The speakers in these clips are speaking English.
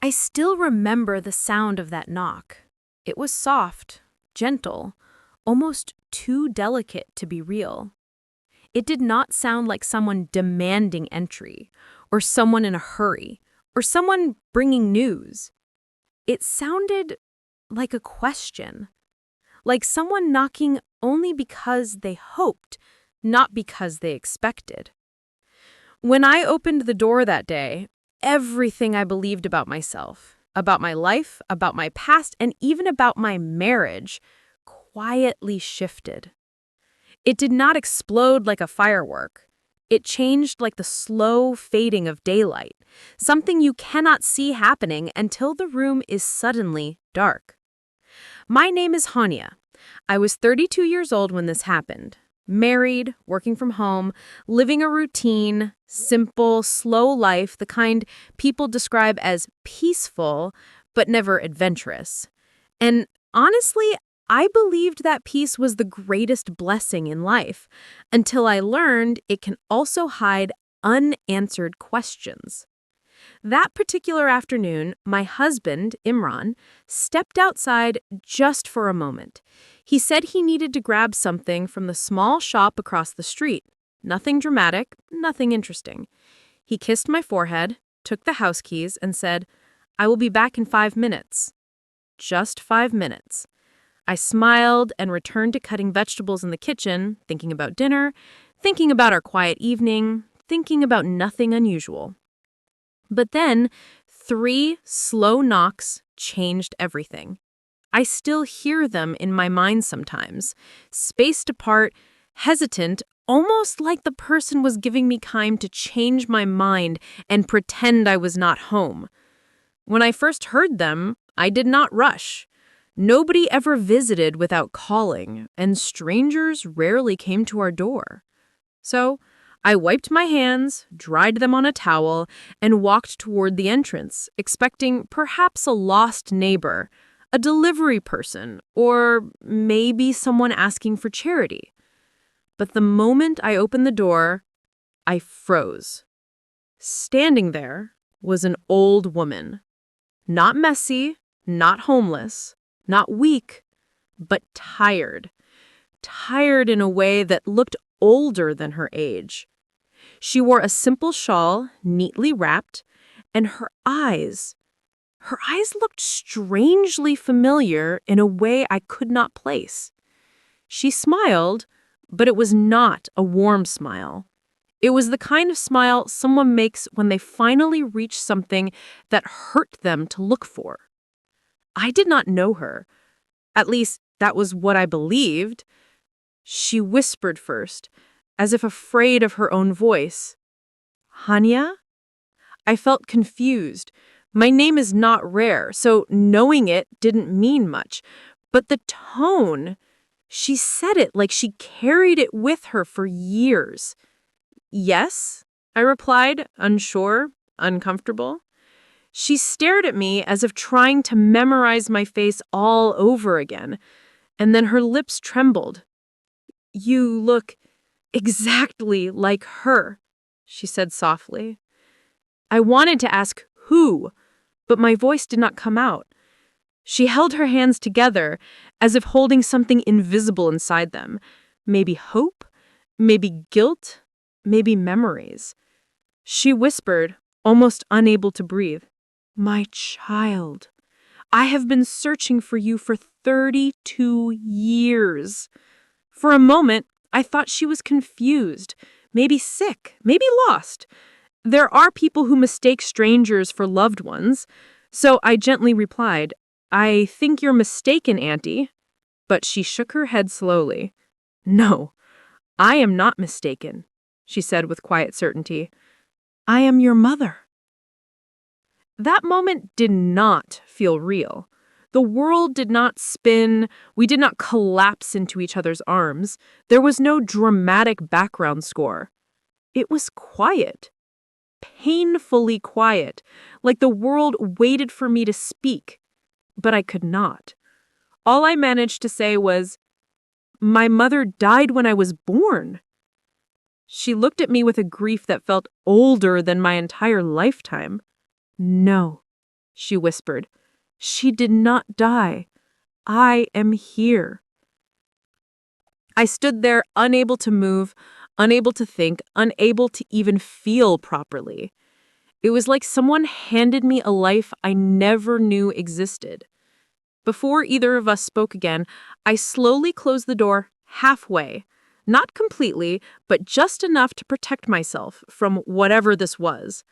I still remember the sound of that knock. It was soft, gentle, almost too delicate to be real. It did not sound like someone demanding entry, or someone in a hurry, or someone bringing news. It sounded like a question, like someone knocking only because they hoped, not because they expected. When I opened the door that day, everything I believed about myself, about my life, about my past, and even about my marriage quietly shifted. It did not explode like a firework. It changed like the slow fading of daylight, something you cannot see happening until the room is suddenly dark. My name is Hania. I was 32 years old when this happened. Married, working from home, living a routine, simple, slow life, the kind people describe as peaceful, but never adventurous. And honestly, I believed that peace was the greatest blessing in life, until I learned it can also hide unanswered questions. That particular afternoon, my husband, Imran, stepped outside just for a moment. He said he needed to grab something from the small shop across the street. Nothing dramatic, nothing interesting. He kissed my forehead, took the house keys, and said, "I will be back in 5 minutes." Just 5 minutes. I smiled and returned to cutting vegetables in the kitchen, thinking about dinner, thinking about our quiet evening, thinking about nothing unusual. But then, 3 slow knocks changed everything. I still hear them in my mind sometimes, spaced apart, hesitant, almost like the person was giving me time to change my mind and pretend I was not home. When I first heard them, I did not rush. Nobody ever visited without calling, and strangers rarely came to our door. So, I wiped my hands, dried them on a towel, and walked toward the entrance, expecting perhaps a lost neighbor, a delivery person, or maybe someone asking for charity. But the moment I opened the door, I froze. Standing there was an old woman. Not messy, not homeless, not weak, but tired. Tired in a way that looked older than her age. She wore a simple shawl, neatly wrapped, and her eyes looked strangely familiar in a way I could not place. She smiled, but it was not a warm smile. It was the kind of smile someone makes when they finally reach something that hurt them to look for. I did not know her. At least, that was what I believed. She whispered first, as if afraid of her own voice. "Hania?" I felt confused. My name is not rare, so knowing it didn't mean much. But the tone, she said it like she carried it with her for years. "Yes," I replied, unsure, uncomfortable. She stared at me as if trying to memorize my face all over again, and then her lips trembled. "You look exactly like her," she said softly. I wanted to ask who, but my voice did not come out. She held her hands together as if holding something invisible inside them. Maybe hope, maybe guilt, maybe memories. She whispered, almost unable to breathe, "My child, I have been searching for you for 32 years." For a moment, I thought she was confused, maybe sick, maybe lost. There are people who mistake strangers for loved ones, so I gently replied, "I think you're mistaken, Auntie." But she shook her head slowly. "No, I am not mistaken," she said with quiet certainty. "I am your mother." That moment did not feel real. The world did not spin. We did not collapse into each other's arms. There was no dramatic background score. It was quiet. Painfully quiet, like the world waited for me to speak, but I could not. All I managed to say was, "My mother died when I was born." She looked at me with a grief that felt older than my entire lifetime. "No," she whispered. "She did not die. I am here." I stood there, unable to move, unable to think, unable to even feel properly. It was like someone handed me a life I never knew existed. Before either of us spoke again, I slowly closed the door halfway. Not completely, but just enough to protect myself from whatever this was.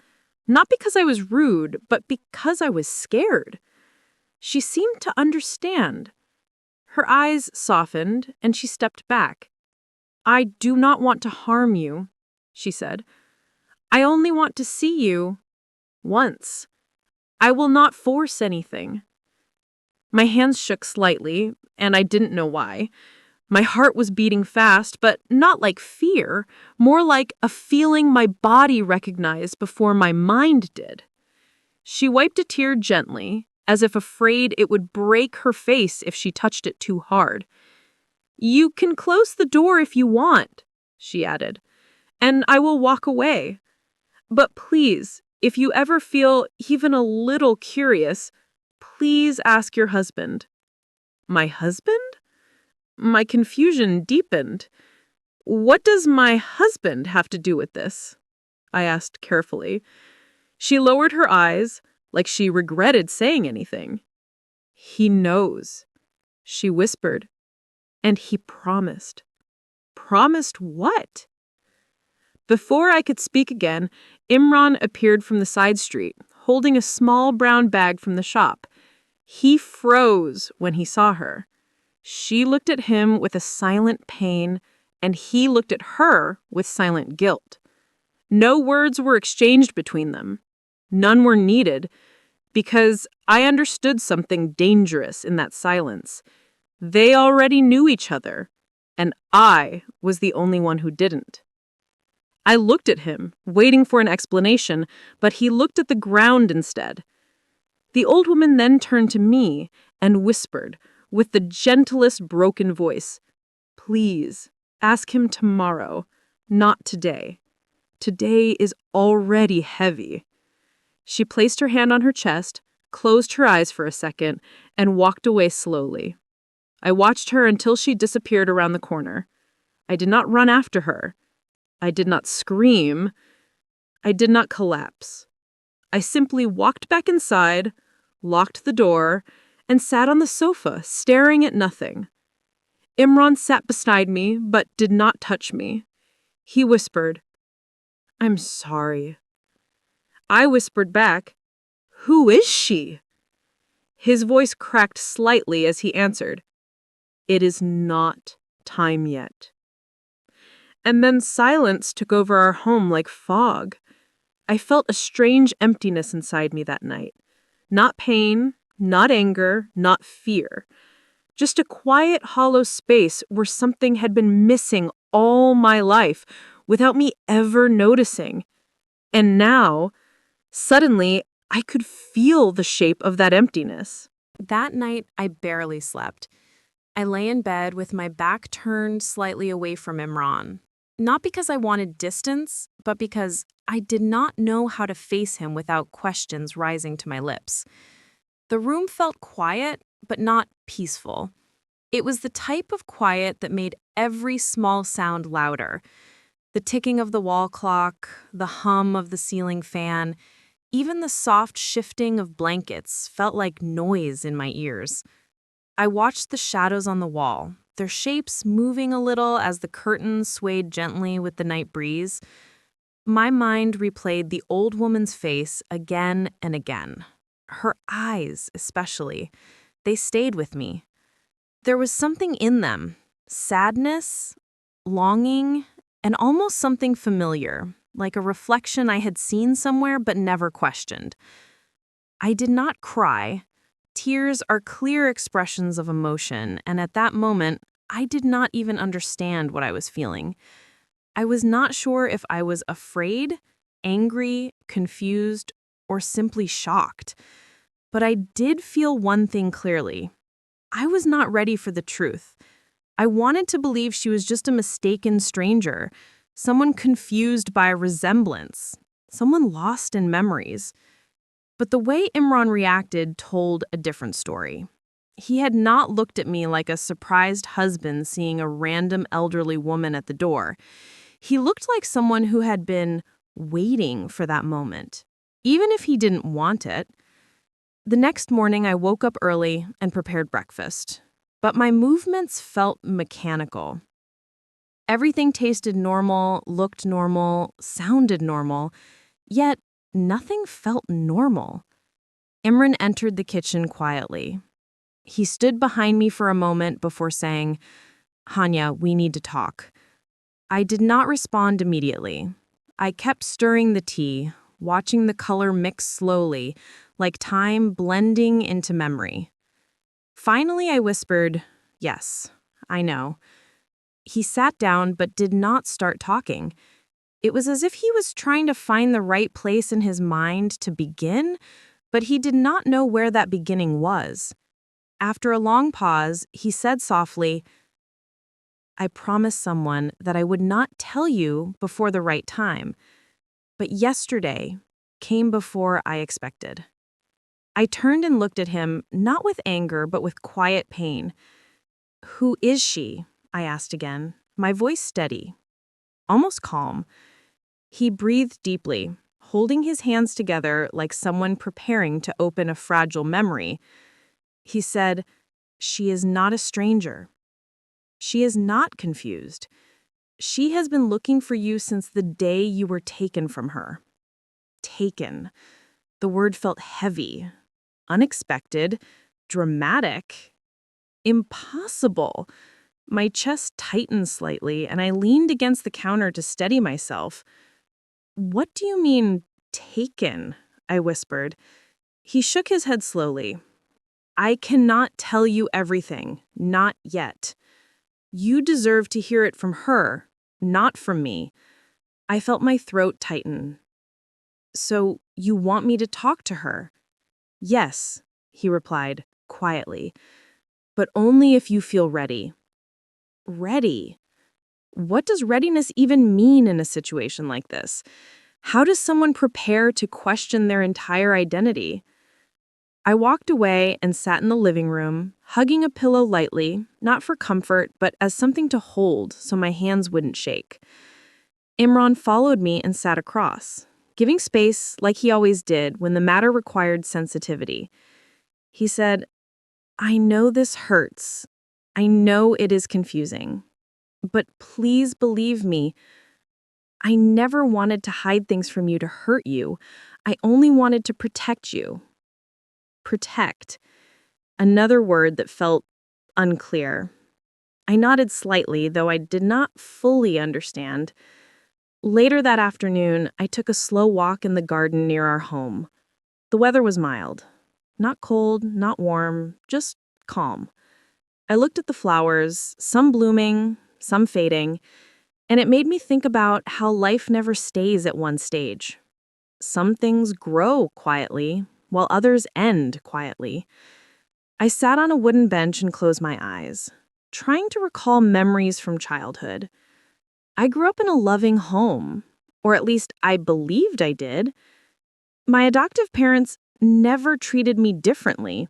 Not because I was rude, but because I was scared. She seemed to understand. Her eyes softened, and she stepped back. "I do not want to harm you," she said. "I only want to see you once. I will not force anything." My hands shook slightly, and I didn't know why. My heart was beating fast, but not like fear, more like a feeling my body recognized before my mind did. She wiped a tear gently, as if afraid it would break her face if she touched it too hard. "You can close the door if you want," she added, "and I will walk away. But please, if you ever feel even a little curious, please ask your husband." My husband? My confusion deepened. "What does my husband have to do with this?" I asked carefully. She lowered her eyes, like she regretted saying anything. "He knows," she whispered, "and he promised." Promised what? Before I could speak again, Imran appeared from the side street, holding a small brown bag from the shop. He froze when he saw her. She looked at him with a silent pain, and he looked at her with silent guilt. No words were exchanged between them. None were needed, because I understood something dangerous in that silence. They already knew each other, and I was the only one who didn't. I looked at him, waiting for an explanation, but he looked at the ground instead. The old woman then turned to me and whispered, with the gentlest broken voice, "Please, ask him tomorrow, not today. Today is already heavy." She placed her hand on her chest, closed her eyes for a second, and walked away slowly. I watched her until she disappeared around the corner. I did not run after her. I did not scream. I did not collapse. I simply walked back inside, locked the door, and sat on the sofa, staring at nothing. Imran sat beside me, but did not touch me. He whispered, "I'm sorry." I whispered back, "Who is she?" His voice cracked slightly as he answered, "It is not time yet." And then silence took over our home like fog. I felt a strange emptiness inside me that night. Not pain, not anger, not fear. Just a quiet, hollow space where something had been missing all my life without me ever noticing. And now, suddenly, I could feel the shape of that emptiness. That night, I barely slept. I lay in bed with my back turned slightly away from Imran. Not because I wanted distance, but because I did not know how to face him without questions rising to my lips. The room felt quiet, but not peaceful. It was the type of quiet that made every small sound louder. The ticking of the wall clock, the hum of the ceiling fan, even the soft shifting of blankets felt like noise in my ears. I watched the shadows on the wall, their shapes moving a little as the curtains swayed gently with the night breeze. My mind replayed the old woman's face again and again. Her eyes, especially. They stayed with me. There was something in them, sadness, longing, and almost something familiar, like a reflection I had seen somewhere but never questioned. I did not cry. Tears are clear expressions of emotion, and at that moment, I did not even understand what I was feeling. I was not sure if I was afraid, angry, confused, or simply shocked. But I did feel one thing clearly. I was not ready for the truth. I wanted to believe she was just a mistaken stranger, someone confused by a resemblance, someone lost in memories. But the way Imran reacted told a different story. He had not looked at me like a surprised husband seeing a random elderly woman at the door. He looked like someone who had been waiting for that moment, even if he didn't want it. The next morning, I woke up early and prepared breakfast, but my movements felt mechanical. Everything tasted normal, looked normal, sounded normal, yet nothing felt normal. Imran entered the kitchen quietly. He stood behind me for a moment before saying, "Hanya, we need to talk." I did not respond immediately. I kept stirring the tea, watching the color mix slowly, like time blending into memory. Finally, I whispered, "Yes, I know." He sat down but did not start talking. It was as if he was trying to find the right place in his mind to begin, but he did not know where that beginning was. After a long pause, he said softly, "I promised someone that I would not tell you before the right time, but yesterday came before I expected." I turned and looked at him, not with anger, but with quiet pain. "Who is she?" I asked again, my voice steady, almost calm. He breathed deeply, holding his hands together like someone preparing to open a fragile memory. He said, "She is not a stranger. She is not confused. She has been looking for you since the day you were taken from her." Taken. The word felt heavy, unexpected, dramatic, impossible. My chest tightened slightly, and I leaned against the counter to steady myself. "What do you mean, taken?" I whispered. He shook his head slowly. "I cannot tell you everything, not yet. You deserve to hear it from her, not from me." I felt my throat tighten. "So you want me to talk to her?" "Yes," he replied, quietly, "but only if you feel ready." Ready? What does readiness even mean in a situation like this? How does someone prepare to question their entire identity? I walked away and sat in the living room, hugging a pillow lightly, not for comfort, but as something to hold so my hands wouldn't shake. Imran followed me and sat across, giving space like he always did when the matter required sensitivity. He said, "I know this hurts. I know it is confusing. But please believe me, I never wanted to hide things from you to hurt you. I only wanted to protect you." Protect. Another word that felt unclear. I nodded slightly, though I did not fully understand. Later that afternoon, I took a slow walk in the garden near our home. The weather was mild. Not cold, not warm, just calm. I looked at the flowers, some blooming, some fading, and it made me think about how life never stays at one stage. Some things grow quietly, while others end quietly. I sat on a wooden bench and closed my eyes, trying to recall memories from childhood. I grew up in a loving home, or at least I believed I did. My adoptive parents never treated me differently.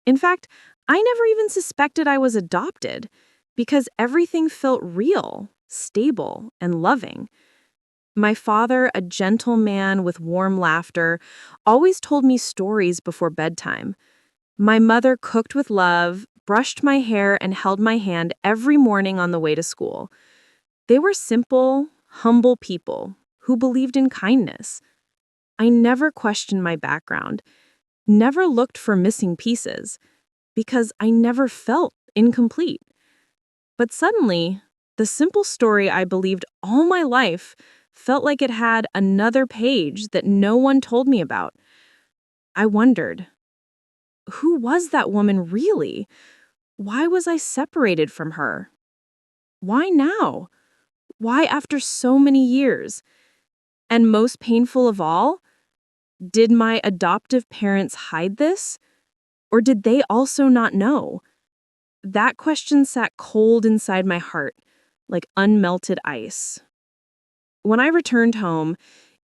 In fact, I never even suspected I was adopted because everything felt real, stable, and loving. My father, a gentle man with warm laughter, always told me stories before bedtime. My mother cooked with love, brushed my hair, and held my hand every morning on the way to school. They were simple, humble people who believed in kindness. I never questioned my background, never looked for missing pieces, because I never felt incomplete. But suddenly, the simple story I believed all my life felt like it had another page that no one told me about. I wondered, who was that woman really? Why was I separated from her? Why now? Why after so many years? And most painful of all, did my adoptive parents hide this? Or did they also not know? That question sat cold inside my heart, like unmelted ice. When I returned home,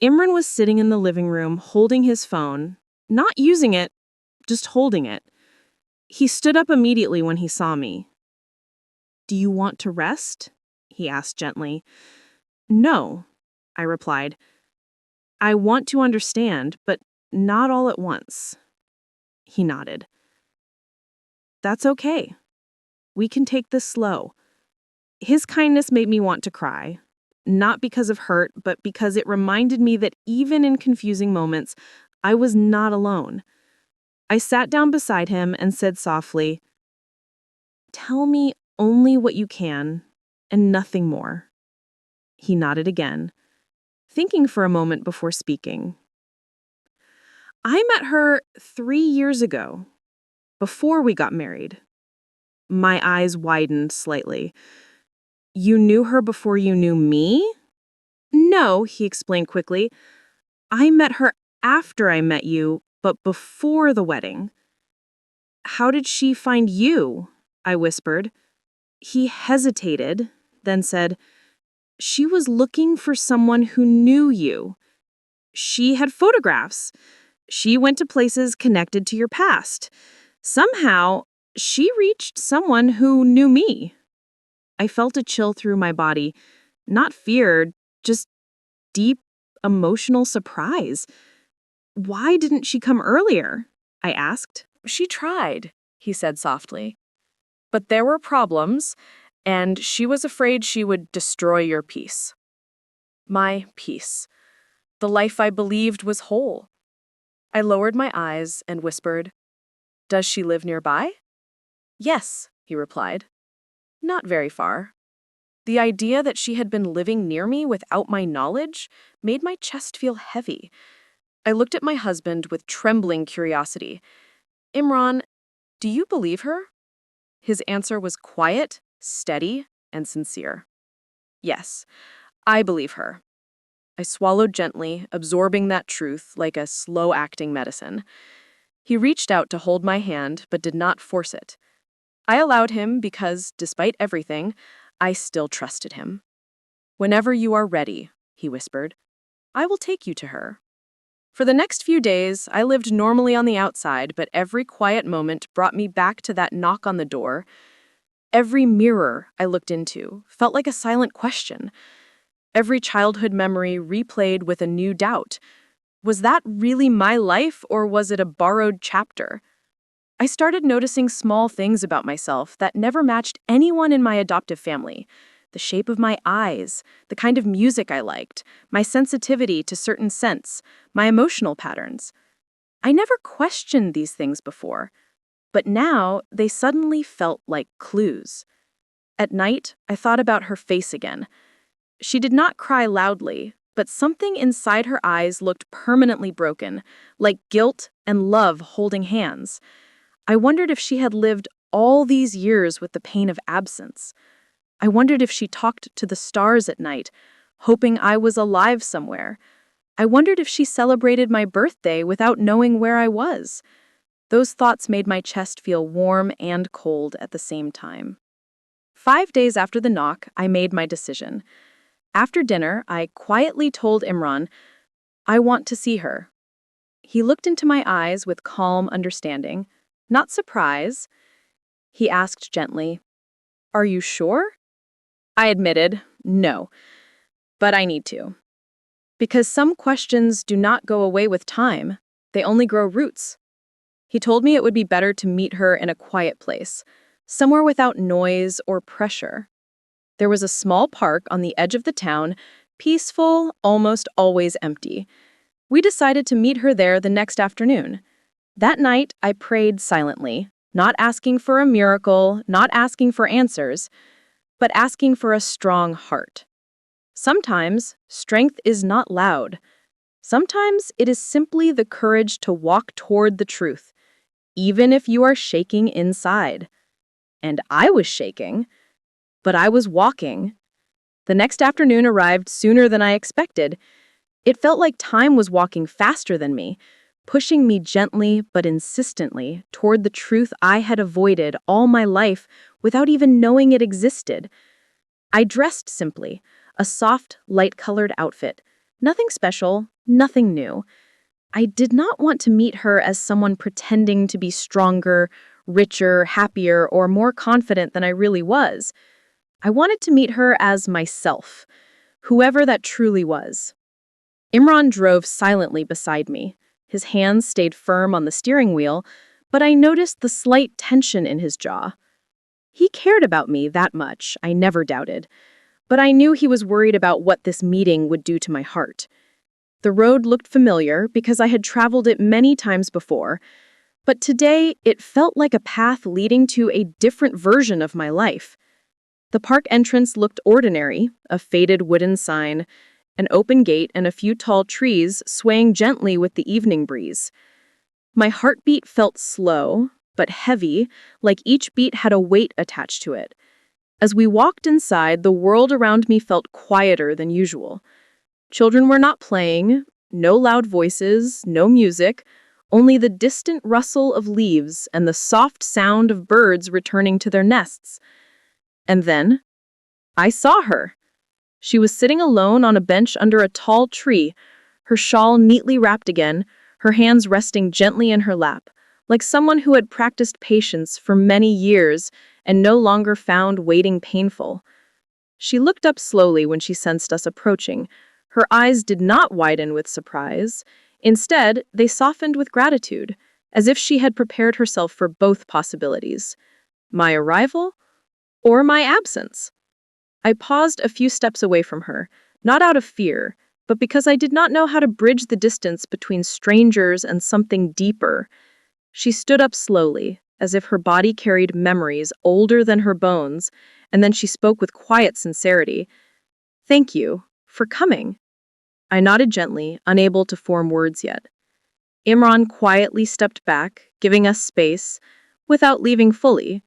Imran was sitting in the living room holding his phone, Not using it, just holding it. He stood up immediately when he saw me. "Do you want to rest?" he asked gently. "No," I replied. "I want to understand, but not all at once." He nodded. "That's okay. We can take this slow." His kindness made me want to cry, not because of hurt, but because it reminded me that even in confusing moments, I was not alone. I sat down beside him and said softly, "Tell me only what you can, and nothing more." He nodded again, thinking for a moment before speaking. "I met her 3 years ago, before we got married." My eyes widened slightly. "You knew her before you knew me?" "No," he explained quickly. "I met her after I met you, but before the wedding." "How did she find you?" I whispered. He hesitated, then said, "She was looking for someone who knew you. She had photographs. She went to places connected to your past. Somehow, she reached someone who knew me." I felt a chill through my body, not fear, just deep, emotional surprise. "Why didn't she come earlier?" I asked. "She tried," he said softly. "But there were problems, and she was afraid she would destroy your peace." My peace. The life I believed was whole. I lowered my eyes and whispered, "Does she live nearby?" "Yes," he replied. "Not very far." The idea that she had been living near me without my knowledge made my chest feel heavy. I looked at my husband with trembling curiosity. "Imran, do you believe her?" His answer was quiet, steady, and sincere. "Yes, I believe her." I swallowed gently, absorbing that truth like a slow-acting medicine. He reached out to hold my hand, but did not force it. I allowed him because, despite everything, I still trusted him. "Whenever you are ready," he whispered, "I will take you to her." For the next few days, I lived normally on the outside, but every quiet moment brought me back to that knock on the door. Every mirror I looked into felt like a silent question. Every childhood memory replayed with a new doubt. Was that really my life, or was it a borrowed chapter? I started noticing small things about myself that never matched anyone in my adoptive family. The shape of my eyes, the kind of music I liked, my sensitivity to certain scents, my emotional patterns. I never questioned these things before, but now they suddenly felt like clues. At night, I thought about her face again. She did not cry loudly, but something inside her eyes looked permanently broken, like guilt and love holding hands. I wondered if she had lived all these years with the pain of absence. I wondered if she talked to the stars at night, hoping I was alive somewhere. I wondered if she celebrated my birthday without knowing where I was. Those thoughts made my chest feel warm and cold at the same time. 5 days after the knock, I made my decision. After dinner, I quietly told Imran, "I want to see her." He looked into my eyes with calm understanding, not surprise. He asked gently, "Are you sure?" I admitted, "No, but I need to." Because some questions do not go away with time, they only grow roots. He told me it would be better to meet her in a quiet place, somewhere without noise or pressure. There was a small park on the edge of the town, peaceful, almost always empty. We decided to meet her there the next afternoon. That night, I prayed silently, not asking for a miracle, not asking for answers, but asking for a strong heart. Sometimes, strength is not loud. Sometimes it is simply the courage to walk toward the truth, even if you are shaking inside. And I was shaking, but I was walking. The next afternoon arrived sooner than I expected. It felt like time was walking faster than me, pushing me gently but insistently toward the truth I had avoided all my life without even knowing it existed. I dressed simply, a soft, light-colored outfit. Nothing special, nothing new. I did not want to meet her as someone pretending to be stronger, richer, happier, or more confident than I really was. I wanted to meet her as myself, whoever that truly was. Imran drove silently beside me. His hands stayed firm on the steering wheel, but I noticed the slight tension in his jaw. He cared about me that much, I never doubted, but I knew he was worried about what this meeting would do to my heart. The road looked familiar because I had traveled it many times before, but today it felt like a path leading to a different version of my life. The park entrance looked ordinary, a faded wooden sign, an open gate, and a few tall trees swaying gently with the evening breeze. My heartbeat felt slow, but heavy, like each beat had a weight attached to it. As we walked inside, the world around me felt quieter than usual. Children were not playing, no loud voices, no music, only the distant rustle of leaves and the soft sound of birds returning to their nests. And then, I saw her. She was sitting alone on a bench under a tall tree, her shawl neatly wrapped again, her hands resting gently in her lap, like someone who had practiced patience for many years and no longer found waiting painful. She looked up slowly when she sensed us approaching. Her eyes did not widen with surprise. Instead, they softened with gratitude, as if she had prepared herself for both possibilities: my arrival or my absence. I paused a few steps away from her, not out of fear, but because I did not know how to bridge the distance between strangers and something deeper. She stood up slowly, as if her body carried memories older than her bones, and then she spoke with quiet sincerity. "Thank you for coming." I nodded gently, unable to form words yet. Imran quietly stepped back, giving us space, without leaving fully.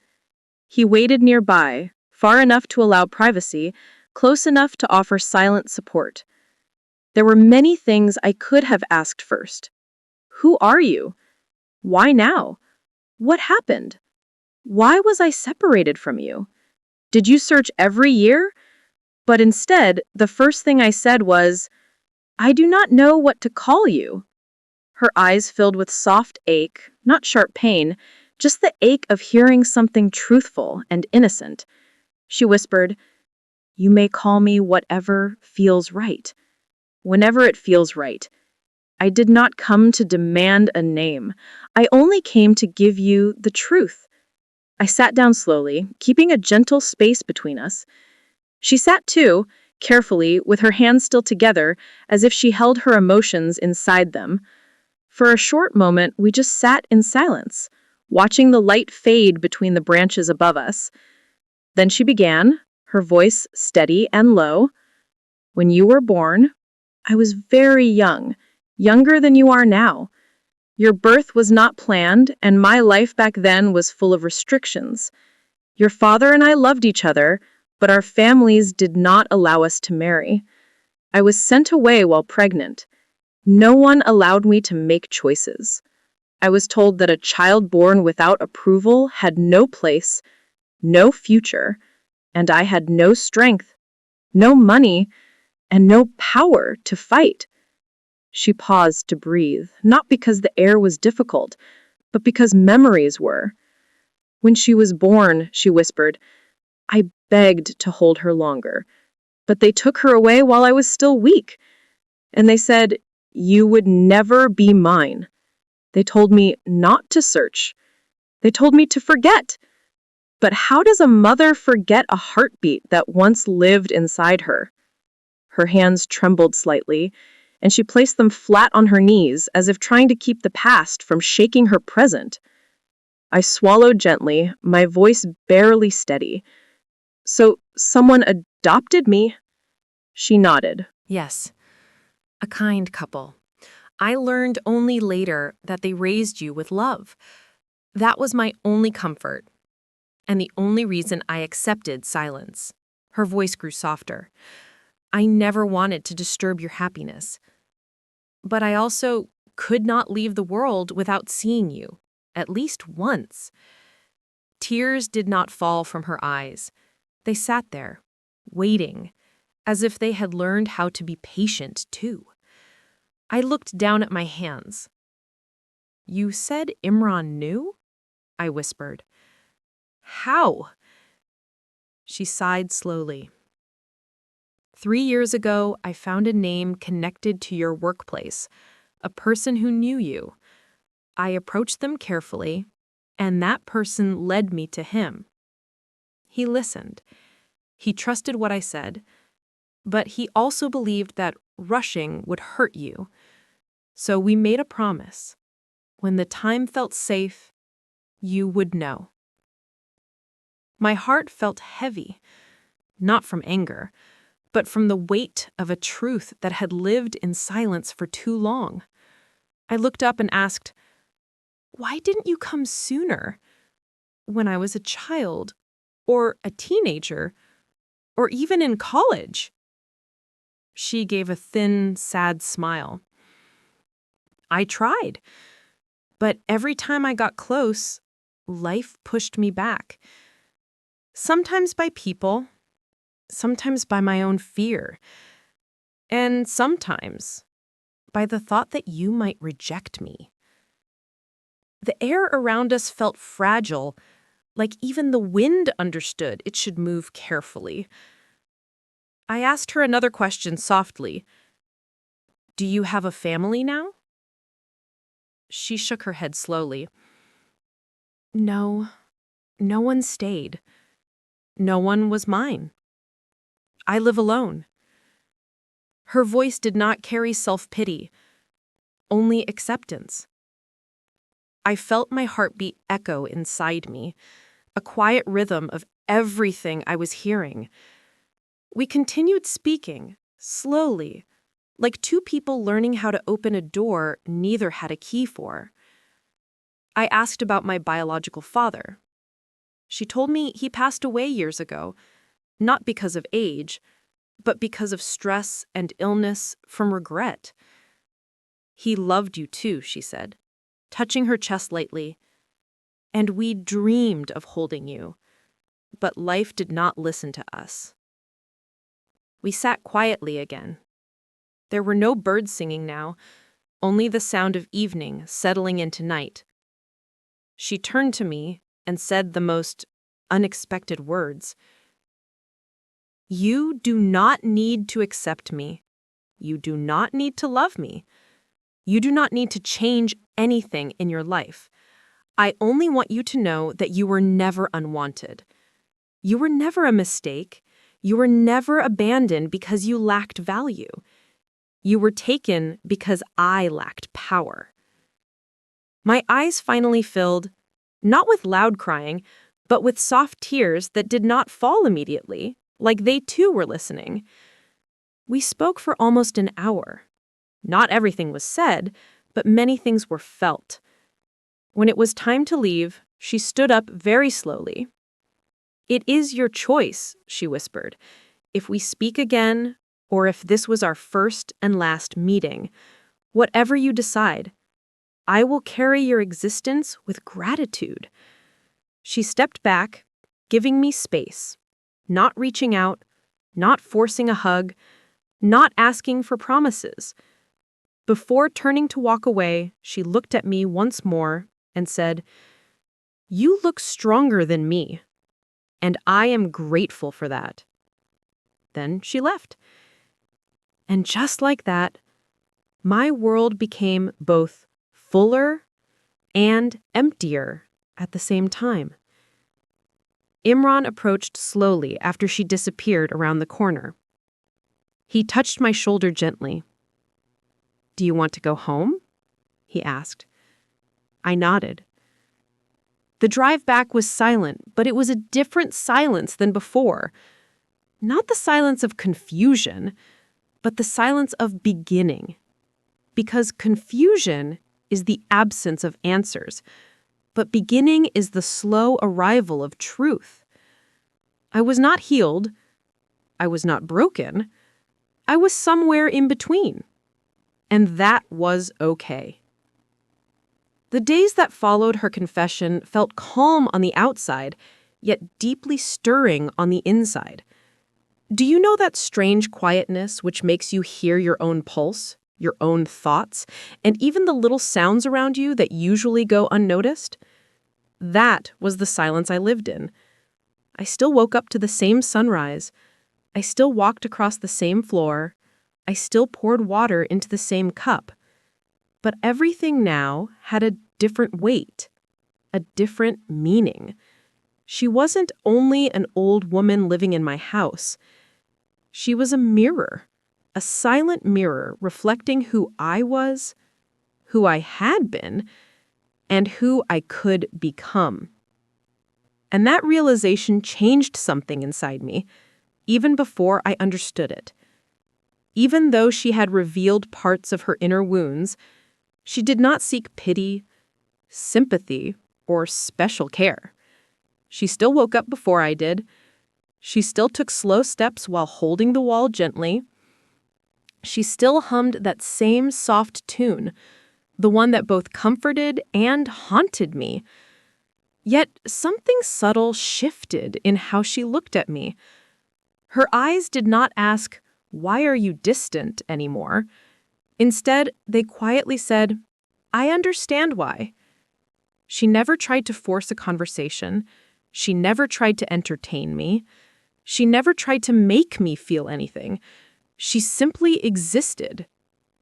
He waited nearby, far enough to allow privacy, close enough to offer silent support. There were many things I could have asked first. Who are you? Why now? What happened? Why was I separated from you? Did you search every year? But instead, the first thing I said was, "I do not know what to call you." Her eyes filled with soft ache, not sharp pain, just the ache of hearing something truthful and innocent. She whispered, "You may call me whatever feels right. Whenever it feels right." I did not come to demand a name. I only came to give you the truth. I sat down slowly, keeping a gentle space between us. She sat too, carefully, with her hands still together, as if she held her emotions inside them. For a short moment, we just sat in silence, watching the light fade between the branches above us. Then she began, her voice steady and low. "When you were born, I was very young, younger than you are now. Your birth was not planned, and my life back then was full of restrictions. Your father and I loved each other, but our families did not allow us to marry. I was sent away while pregnant. No one allowed me to make choices. I was told that a child born without approval had no place, no future, and I had no strength, no money, and no power to fight." She paused to breathe, not because the air was difficult, but because memories were. "When she was born," she whispered, "I begged to hold her longer, but they took her away while I was still weak. And they said, 'You would never be mine.' They told me not to search. They told me to forget. But how does a mother forget a heartbeat that once lived inside her?" Her hands trembled slightly, and she placed them flat on her knees as if trying to keep the past from shaking her present. I swallowed gently, my voice barely steady. "So someone adopted me?" She nodded. Yes, a kind couple. I learned only later that they raised you with love. That was my only comfort, and the only reason I accepted silence." Her voice grew softer. "I never wanted to disturb your happiness. But I also could not leave the world without seeing you, at least once." Tears did not fall from her eyes. They sat there, waiting, as if they had learned how to be patient too. I looked down at my hands. You said Imran knew? I whispered. How? She sighed slowly. 3 years ago, I found a name connected to your workplace, a person who knew you. I approached them carefully, and that person led me to him. He listened. He trusted what I said, but he also believed that rushing would hurt you. So we made a promise. When the time felt safe, you would know. My heart felt heavy, not from anger, but from the weight of a truth that had lived in silence for too long. I looked up and asked, "Why didn't you come sooner? When I was a child, or a teenager, or even in college?" She gave a thin, sad smile. I tried, but every time I got close, life pushed me back. Sometimes by people, sometimes by my own fear, and sometimes by the thought that you might reject me. The air around us felt fragile, like even the wind understood it should move carefully. I asked her another question softly. Do you have a family now? She shook her head slowly. No, no one stayed. No one was mine. I live alone. Her voice did not carry self-pity, only acceptance. I felt my heartbeat echo inside me, a quiet rhythm of everything I was hearing. We continued speaking, slowly, like two people learning how to open a door neither had a key for. I asked about my biological father. She told me he passed away years ago, not because of age, but because of stress and illness from regret. He loved you too, she said, touching her chest lightly. And we dreamed of holding you, but life did not listen to us. We sat quietly again. There were no birds singing now, only the sound of evening settling into night. She turned to me and said the most unexpected words. You do not need to accept me. You do not need to love me. You do not need to change anything in your life. I only want you to know that you were never unwanted. You were never a mistake. You were never abandoned because you lacked value. You were taken because I lacked power. My eyes finally filled, not with loud crying, but with soft tears that did not fall immediately, like they too were listening. We spoke for almost an hour. Not everything was said, but many things were felt. When it was time to leave, she stood up very slowly. It is your choice, she whispered, if we speak again, or if this was our first and last meeting. Whatever you decide, I will carry your existence with gratitude. She stepped back, giving me space, not reaching out, not forcing a hug, not asking for promises. Before turning to walk away, she looked at me once more and said, "You look stronger than me, and I am grateful for that." Then she left. And just like that, my world became both fuller and emptier at the same time. Imran approached slowly after she disappeared around the corner. He touched my shoulder gently. "Do you want to go home?" he asked. I nodded. The drive back was silent, but it was a different silence than before. Not the silence of confusion, but the silence of beginning. Because confusion is the absence of answers, but beginning is the slow arrival of truth. I was not healed. I was not broken. I was somewhere in between. And that was okay. The days that followed her confession felt calm on the outside, yet deeply stirring on the inside. Do you know that strange quietness which makes you hear your own pulse, your own thoughts, and even the little sounds around you that usually go unnoticed? That was the silence I lived in. I still woke up to the same sunrise. I still walked across the same floor. I still poured water into the same cup. But everything now had a different weight, a different meaning. She wasn't only an old woman living in my house. She was a mirror, a silent mirror reflecting who I was, who I had been, and who I could become. And that realization changed something inside me, even before I understood it. Even though she had revealed parts of her inner wounds, she did not seek pity, sympathy, or special care. She still woke up before I did. She still took slow steps while holding the wall gently. She still hummed that same soft tune, the one that both comforted and haunted me. Yet something subtle shifted in how she looked at me. Her eyes did not ask, "Why are you distant?" anymore. Instead, they quietly said, "I understand why." She never tried to force a conversation. She never tried to entertain me. She never tried to make me feel anything. She simply existed,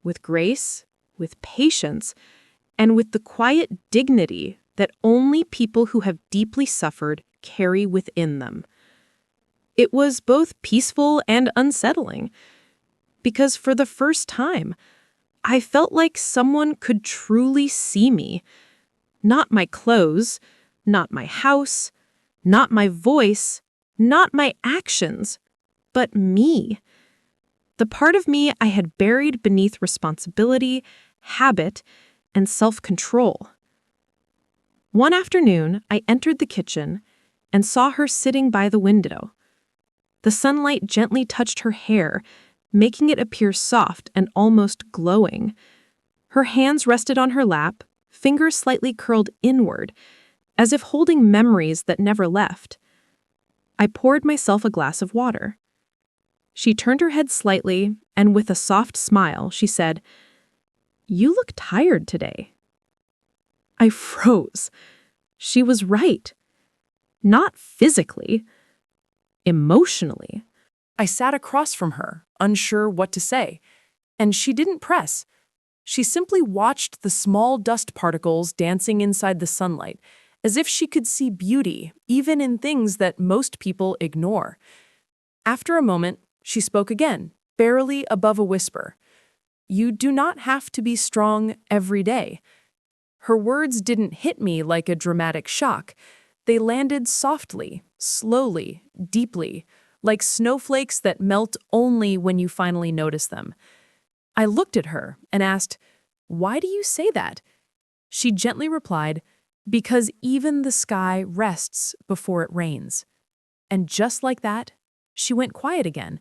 with grace, with patience, and with the quiet dignity that only people who have deeply suffered carry within them. It was both peaceful and unsettling, because for the first time, I felt like someone could truly see me. Not my clothes, not my house, not my voice, not my actions, but me. The part of me I had buried beneath responsibility, habit, and self-control. One afternoon, I entered the kitchen and saw her sitting by the window. The sunlight gently touched her hair, making it appear soft and almost glowing. Her hands rested on her lap, fingers slightly curled inward, as if holding memories that never left. I poured myself a glass of water. She turned her head slightly, and with a soft smile, she said, "You look tired today." I froze. She was right. Not physically, emotionally. I sat across from her, unsure what to say, and she didn't press. She simply watched the small dust particles dancing inside the sunlight, as if she could see beauty even in things that most people ignore. After a moment, she spoke again, barely above a whisper. "You do not have to be strong every day." Her words didn't hit me like a dramatic shock. They landed softly, slowly, deeply, like snowflakes that melt only when you finally notice them. I looked at her and asked, "Why do you say that?" She gently replied, "Because even the sky rests before it rains." And just like that, she went quiet again.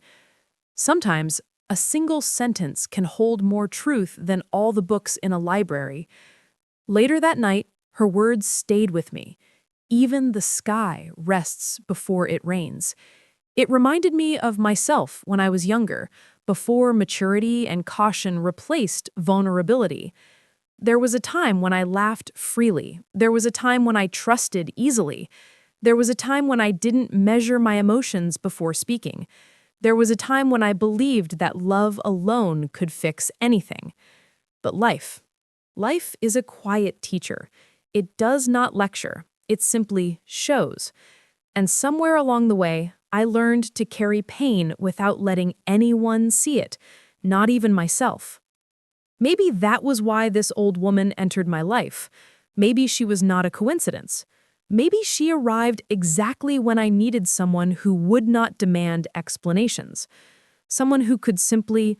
Sometimes, a single sentence can hold more truth than all the books in a library. Later that night, her words stayed with me. Even the sky rests before it rains. It reminded me of myself when I was younger, before maturity and caution replaced vulnerability. There was a time when I laughed freely. There was a time when I trusted easily. There was a time when I didn't measure my emotions before speaking. There was a time when I believed that love alone could fix anything. But life is a quiet teacher. It does not lecture. It simply shows. And somewhere along the way, I learned to carry pain without letting anyone see it, not even myself. Maybe that was why this old woman entered my life. Maybe she was not a coincidence. Maybe she arrived exactly when I needed someone who would not demand explanations. Someone who could simply...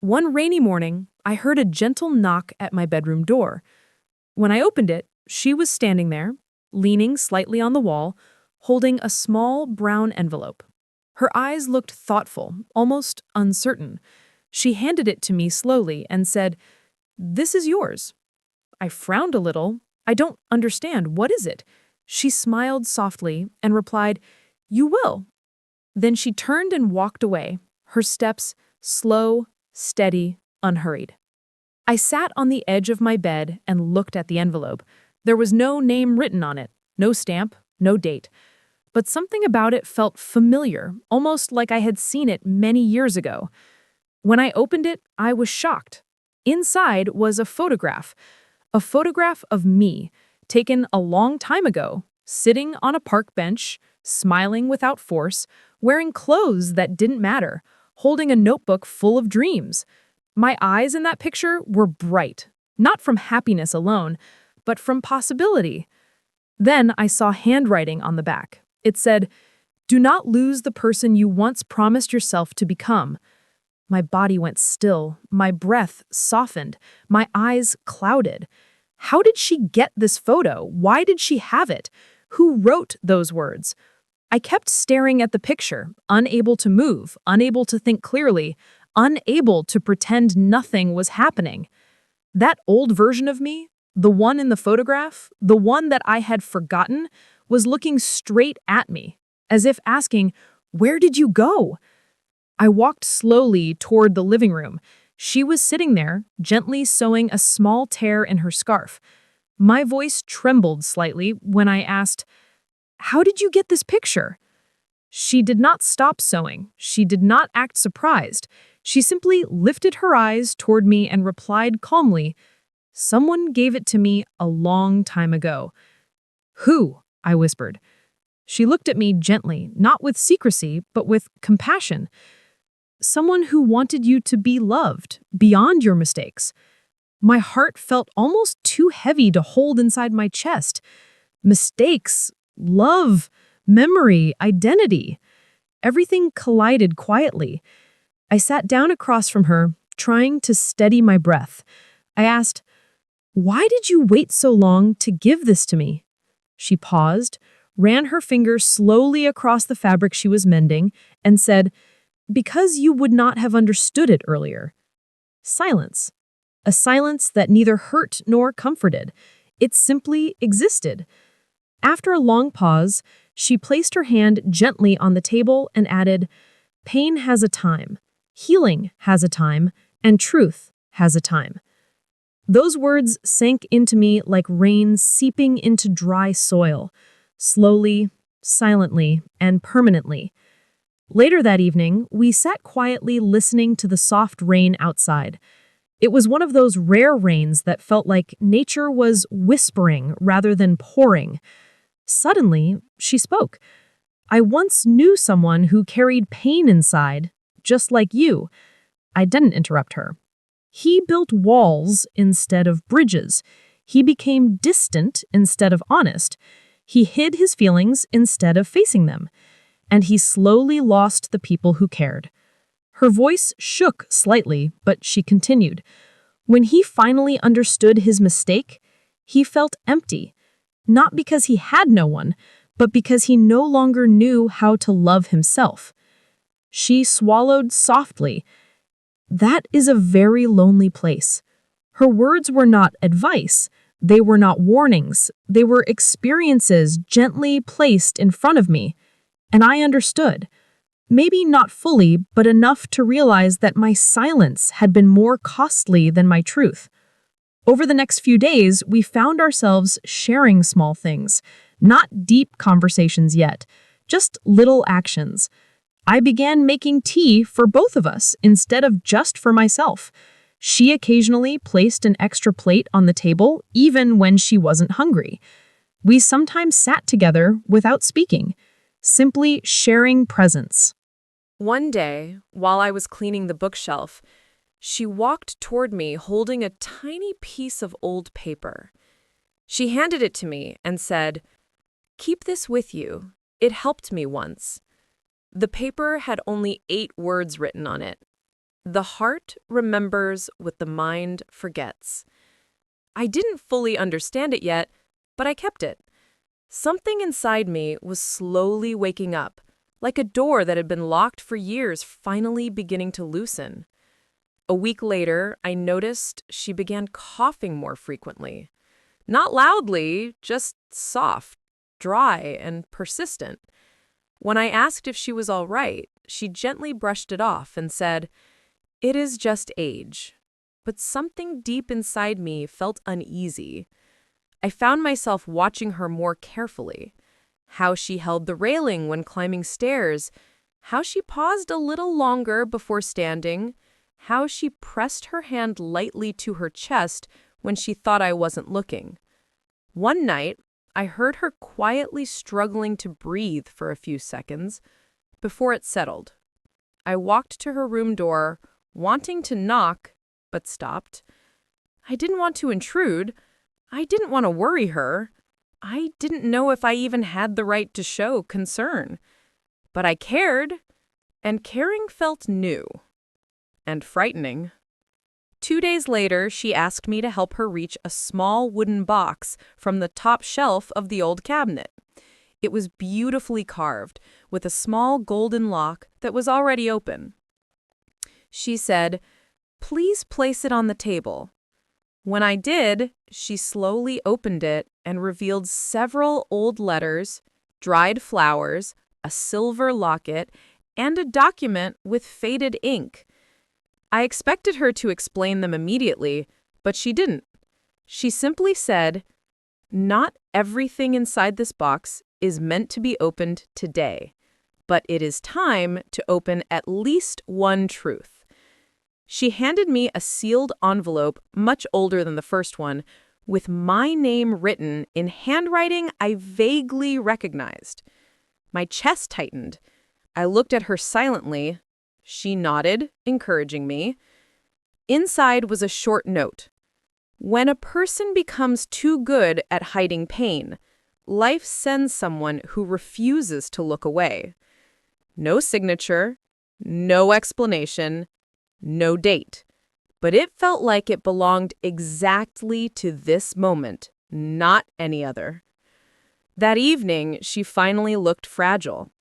One rainy morning, I heard a gentle knock at my bedroom door. When I opened it, she was standing there, leaning slightly on the wall, holding a small brown envelope. Her eyes looked thoughtful, almost uncertain. She handed it to me slowly and said, "This is yours." I frowned a little. "I don't understand. What is it?" She smiled softly and replied, "You will." Then she turned and walked away, her steps slow, steady, unhurried. I sat on the edge of my bed and looked at the envelope. There was no name written on it, no stamp, no date. But something about it felt familiar, almost like I had seen it many years ago. When I opened it, I was shocked. Inside was a photograph of me, taken a long time ago, sitting on a park bench, smiling without force, wearing clothes that didn't matter, holding a notebook full of dreams. My eyes in that picture were bright, not from happiness alone, but from possibility. Then I saw handwriting on the back. It said, "Do not lose the person you once promised yourself to become." My body went still, my breath softened, my eyes clouded. How did she get this photo? Why did she have it? Who wrote those words? I kept staring at the picture, unable to move, unable to think clearly, unable to pretend nothing was happening. That old version of me, the one in the photograph, the one that I had forgotten, was looking straight at me, as if asking, "Where did you go?" I walked slowly toward the living room. She was sitting there, gently sewing a small tear in her scarf. My voice trembled slightly when I asked, "How did you get this picture?" She did not stop sewing. She did not act surprised. She simply lifted her eyes toward me and replied calmly, "Someone gave it to me a long time ago." "Who?" I whispered. She looked at me gently, not with secrecy, but with compassion. "Someone who wanted you to be loved, beyond your mistakes." My heart felt almost too heavy to hold inside my chest. Mistakes, love, memory, identity. Everything collided quietly. I sat down across from her, trying to steady my breath. I asked, "Why did you wait so long to give this to me?" She paused, ran her finger slowly across the fabric she was mending, and said, "Because you would not have understood it earlier." Silence. A silence that neither hurt nor comforted. It simply existed. After a long pause, she placed her hand gently on the table and added, "Pain has a time, healing has a time, and truth has a time." Those words sank into me like rain seeping into dry soil, slowly, silently, and permanently. Later that evening, we sat quietly listening to the soft rain outside. It was one of those rare rains that felt like nature was whispering rather than pouring. Suddenly, she spoke. "I once knew someone who carried pain inside, just like you." I didn't interrupt her. "He built walls instead of bridges. He became distant instead of honest. He hid his feelings instead of facing them. And he slowly lost the people who cared." Her voice shook slightly, but she continued. "When he finally understood his mistake, he felt empty. Not because he had no one, but because he no longer knew how to love himself." She swallowed softly. That is a very lonely place. Her words were not advice. They were not warnings. They were experiences gently placed in front of me. And I understood. Maybe not fully, but enough to realize that my silence had been more costly than my truth. Over the next few days, we found ourselves sharing small things, not deep conversations yet, just little actions. I began making tea for both of us instead of just for myself. She occasionally placed an extra plate on the table, even when she wasn't hungry. We sometimes sat together without speaking, simply sharing presence. One day, while I was cleaning the bookshelf, she walked toward me holding a tiny piece of old paper. She handed it to me and said, "Keep this with you. It helped me once." The paper had only 8 words written on it. "The heart remembers what the mind forgets." I didn't fully understand it yet, but I kept it. Something inside me was slowly waking up, like a door that had been locked for years finally beginning to loosen. A week later, I noticed she began coughing more frequently. Not loudly, just soft, dry, and persistent. When I asked if she was all right, she gently brushed it off and said, "It is just age." but something deep inside me felt uneasy. I found myself watching her more carefully. How she held the railing when climbing stairs, how she paused a little longer before standing, how she pressed her hand lightly to her chest when she thought I wasn't looking. One night, I heard her quietly struggling to breathe for a few seconds before it settled. I walked to her room door, wanting to knock, but stopped. I didn't want to intrude. I didn't want to worry her. I didn't know if I even had the right to show concern. But I cared, and caring felt new and frightening. 2 days later, she asked me to help her reach a small wooden box from the top shelf of the old cabinet. It was beautifully carved, with a small golden lock that was already open. She said, "Please place it on the table." When I did, she slowly opened it and revealed several old letters, dried flowers, a silver locket, and a document with faded ink. I expected her to explain them immediately, but she didn't. She simply said, "Not everything inside this box is meant to be opened today, but it is time to open at least one truth." She handed me a sealed envelope much older than the first one, with my name written in handwriting I vaguely recognized. My chest tightened. I looked at her silently. She nodded, encouraging me. Inside was a short note. When a person becomes too good at hiding pain, life sends someone who refuses to look away. No signature, no explanation, no date. But it felt like it belonged exactly to this moment, not any other. That evening, she finally looked fragile.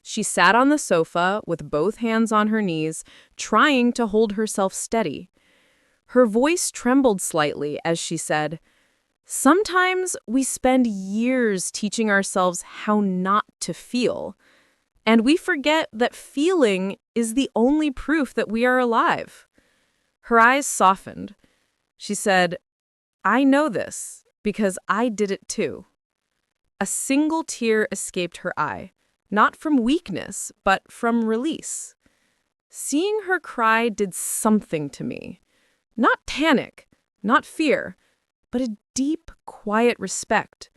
She sat on the sofa with both hands on her knees, trying to hold herself steady. Her voice trembled slightly as she said, "Sometimes we spend years teaching ourselves how not to feel, and we forget that feeling is the only proof that we are alive." Her eyes softened. She said, "I know this because I did it too." A single tear escaped her eye. Not from weakness, but from release. Seeing her cry did something to me. Not panic, not fear, but a deep, quiet respect.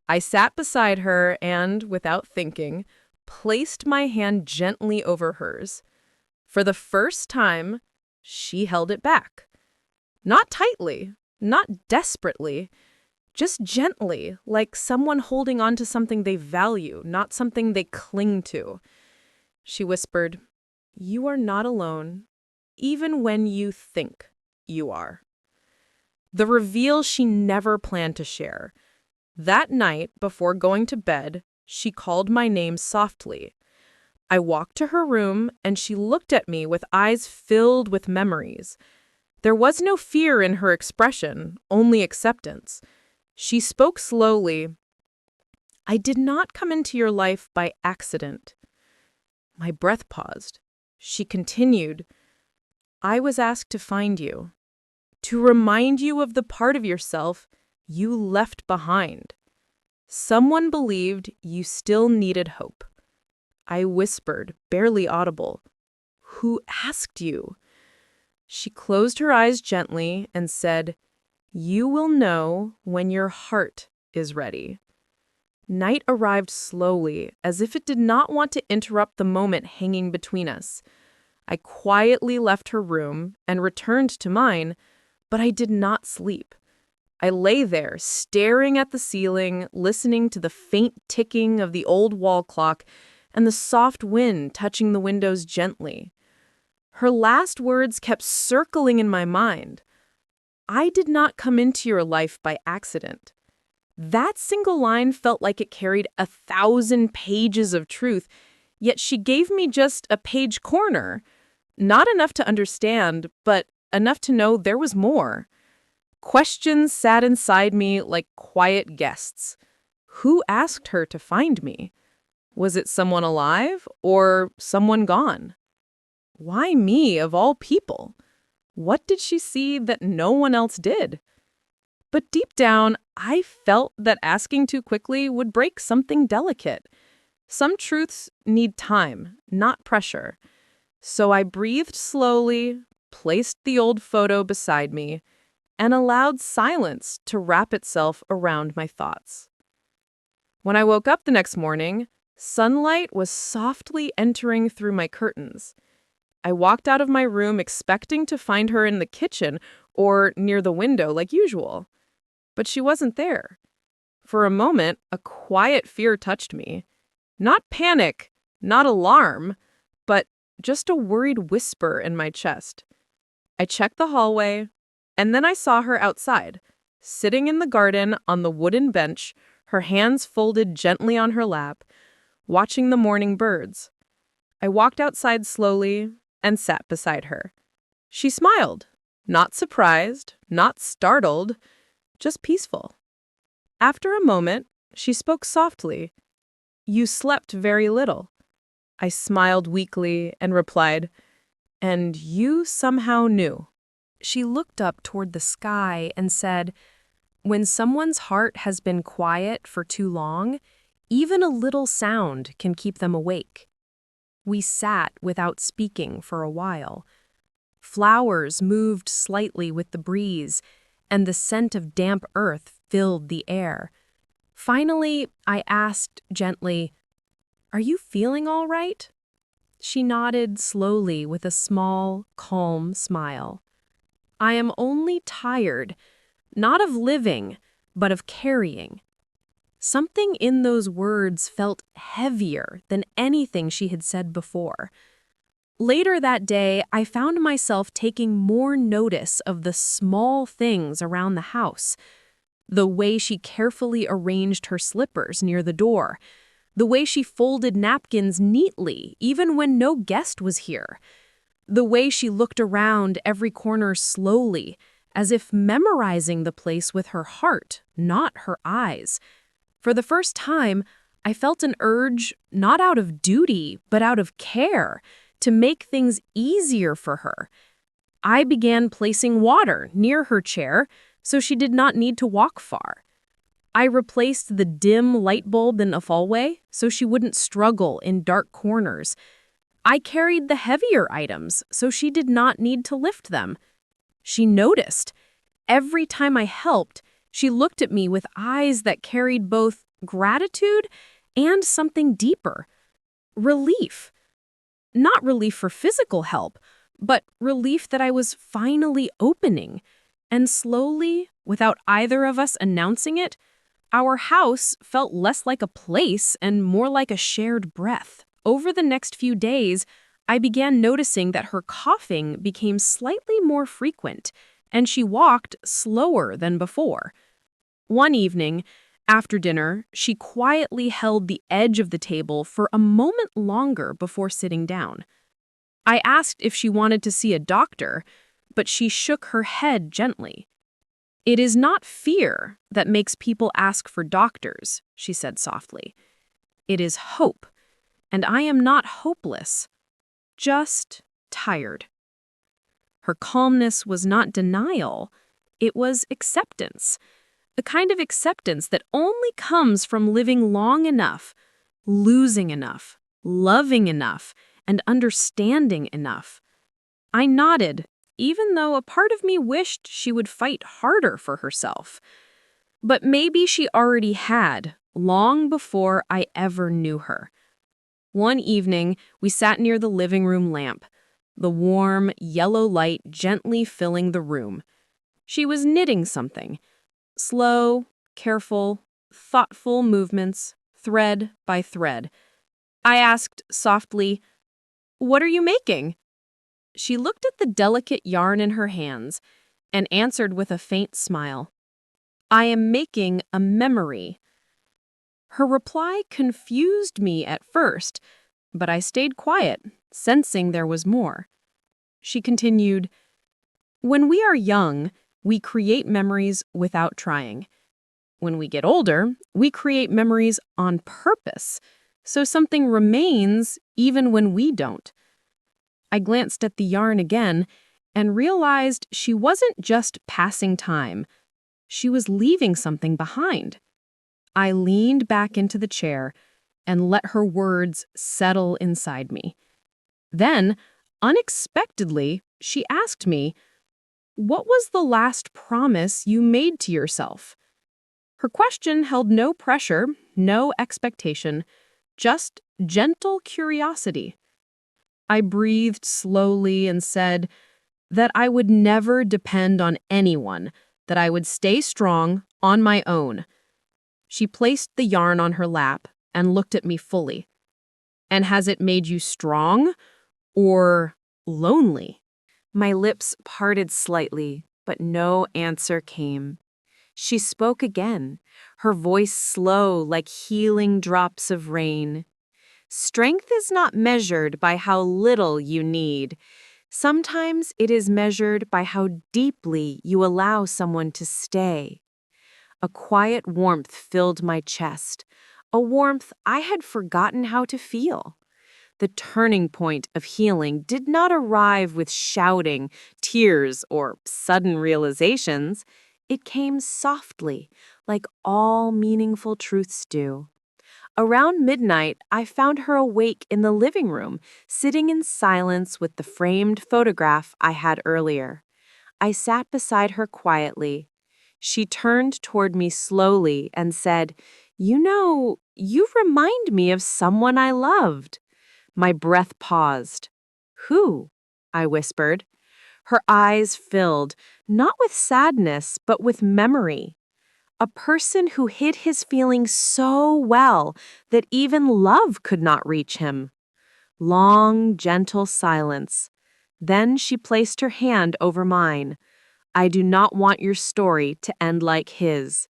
I sat beside her and, without thinking, placed my hand gently over hers. For the first time, she held it back. Not tightly, not desperately, just gently, like someone holding on to something they value, not something they cling to. She whispered, "You are not alone, even when you think you are." The reveal she never planned to share. That night, before going to bed, she called my name softly. I walked to her room, and she looked at me with eyes filled with memories. There was no fear in her expression, only acceptance. She spoke slowly. "I did not come into your life by accident." My breath paused. She continued, "I was asked to find you, to remind you of the part of yourself you left behind. Someone believed you still needed hope." I whispered, barely audible, "Who asked you?" She closed her eyes gently and said, "You will know when your heart is ready." Night arrived slowly, as if it did not want to interrupt the moment hanging between us. I quietly left her room and returned to mine, but I did not sleep. I lay there, staring at the ceiling, listening to the faint ticking of the old wall clock and the soft wind touching the windows gently. Her last words kept circling in my mind. "I did not come into your life by accident." That single line felt like it carried 1,000 pages of truth, yet she gave me just a page corner. Not enough to understand, but enough to know there was more. Questions sat inside me like quiet guests. Who asked her to find me? Was it someone alive or someone gone? Why me, of all people? What did she see that no one else did? But deep down, I felt that asking too quickly would break something delicate. Some truths need time, not pressure. So I breathed slowly, placed the old photo beside me, and allowed silence to wrap itself around my thoughts. When I woke up the next morning, sunlight was softly entering through my curtains. I walked out of my room expecting to find her in the kitchen or near the window like usual. But she wasn't there. For a moment, a quiet fear touched me. Not panic, not alarm, but just a worried whisper in my chest. I checked the hallway, and then I saw her outside, sitting in the garden on the wooden bench, her hands folded gently on her lap, watching the morning birds. I walked outside slowly and sat beside her. She smiled, not surprised, not startled, just peaceful. After a moment, she spoke softly. "You slept very little." I smiled weakly and replied, "And you somehow knew." She looked up toward the sky and said, "When someone's heart has been quiet for too long, even a little sound can keep them awake." We sat without speaking for a while. Flowers moved slightly with the breeze, and the scent of damp earth filled the air. Finally, I asked gently, "Are you feeling all right?" She nodded slowly with a small, calm smile. "I am only tired, not of living, but of carrying." Something in those words felt heavier than anything she had said before. Later that day, I found myself taking more notice of the small things around the house. The way she carefully arranged her slippers near the door. The way she folded napkins neatly, even when no guest was here. The way she looked around every corner slowly, as if memorizing the place with her heart, not her eyes. For the first time, I felt an urge, not out of duty, but out of care, to make things easier for her. I began placing water near her chair so she did not need to walk far. I replaced the dim light bulb in the hallway so she wouldn't struggle in dark corners. I carried the heavier items so she did not need to lift them. She noticed. Every time I helped, she looked at me with eyes that carried both gratitude and something deeper. Relief. Not relief for physical help, but relief that I was finally opening. And slowly, without either of us announcing it, our house felt less like a place and more like a shared breath. Over the next few days, I began noticing that her coughing became slightly more frequent, and she walked slower than before. One evening, after dinner, she quietly held the edge of the table for a moment longer before sitting down. I asked if she wanted to see a doctor, but she shook her head gently. "It is not fear that makes people ask for doctors," she said softly. "It is hope, and I am not hopeless, just tired." Her calmness was not denial, it was acceptance. A kind of acceptance that only comes from living long enough, losing enough, loving enough, and understanding enough. I nodded, even though a part of me wished she would fight harder for herself. But maybe she already had, long before I ever knew her. One evening, we sat near the living room lamp, the warm, yellow light gently filling the room. She was knitting something. Slow, careful, thoughtful movements, thread by thread. I asked softly, "What are you making?" She looked at the delicate yarn in her hands and answered with a faint smile, "I am making a memory." Her reply confused me at first, but I stayed quiet, sensing there was more. She continued, "When we are young, we create memories without trying. When we get older, we create memories on purpose, so something remains even when we don't." I glanced at the yarn again, and realized she wasn't just passing time. She was leaving something behind. I leaned back into the chair and let her words settle inside me. Then, unexpectedly, she asked me, "What was the last promise you made to yourself?" Her question held no pressure, no expectation, just gentle curiosity. I breathed slowly and said that I would never depend on anyone, that I would stay strong on my own. She placed the yarn on her lap and looked at me fully. "And has it made you strong or lonely?" My lips parted slightly, but no answer came. She spoke again, her voice slow like healing drops of rain. "Strength is not measured by how little you need. Sometimes it is measured by how deeply you allow someone to stay." A quiet warmth filled my chest, a warmth I had forgotten how to feel. The turning point of healing did not arrive with shouting, tears, or sudden realizations. It came softly, like all meaningful truths do. Around midnight, I found her awake in the living room, sitting in silence with the framed photograph I had earlier. I sat beside her quietly. She turned toward me slowly and said, "You remind me of someone I loved." My breath paused. "Who?" I whispered. Her eyes filled, not with sadness, but with memory. A person who hid his feelings so well that even love could not reach him. Long, gentle silence. Then she placed her hand over mine. "I do not want your story to end like his."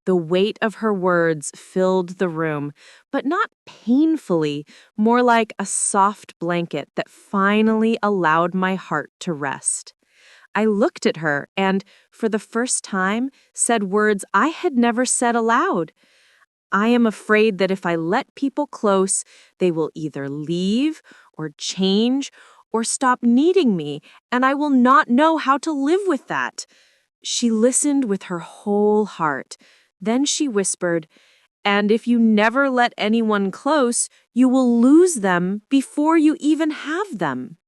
The weight of her words filled the room, but not painfully, more like a soft blanket that finally allowed my heart to rest. I looked at her and, for the first time, said words I had never said aloud. "I am afraid that if I let people close, they will either leave or change or stop needing me, and I will not know how to live with that." She listened with her whole heart. Then she whispered, "And if you never let anyone close, you will lose them before you even have them."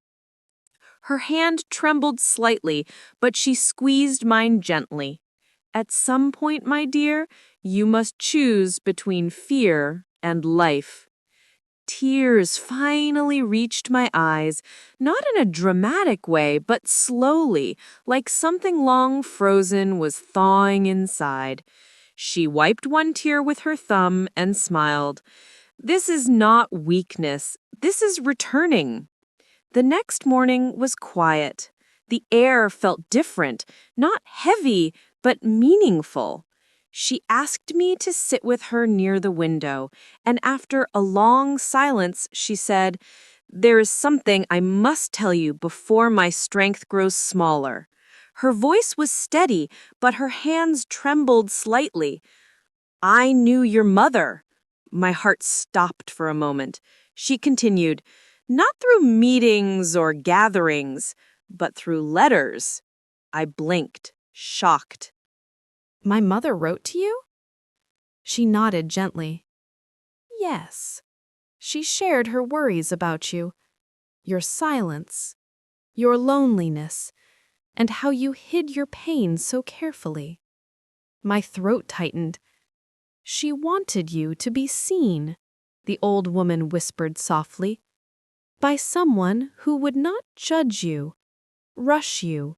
Her hand trembled slightly, but she squeezed mine gently. "At some point, my dear, you must choose between fear and life." Tears finally reached my eyes, not in a dramatic way, but slowly, like something long frozen was thawing inside. She wiped one tear with her thumb and smiled. "This is not weakness. This is returning." The next morning was quiet. The air felt different, not heavy, but meaningful. She asked me to sit with her near the window, and after a long silence, she said, "There is something I must tell you before my strength grows smaller." Her voice was steady, but her hands trembled slightly. "I knew your mother." My heart stopped for a moment. She continued, "Not through meetings or gatherings, but through letters." I blinked, shocked. My mother wrote to you? She nodded gently. Yes. She shared her worries about you, your silence, your loneliness, and how you hid your pain so carefully. My throat tightened. She wanted you to be seen, the old woman whispered softly, by someone who would not judge you, rush you,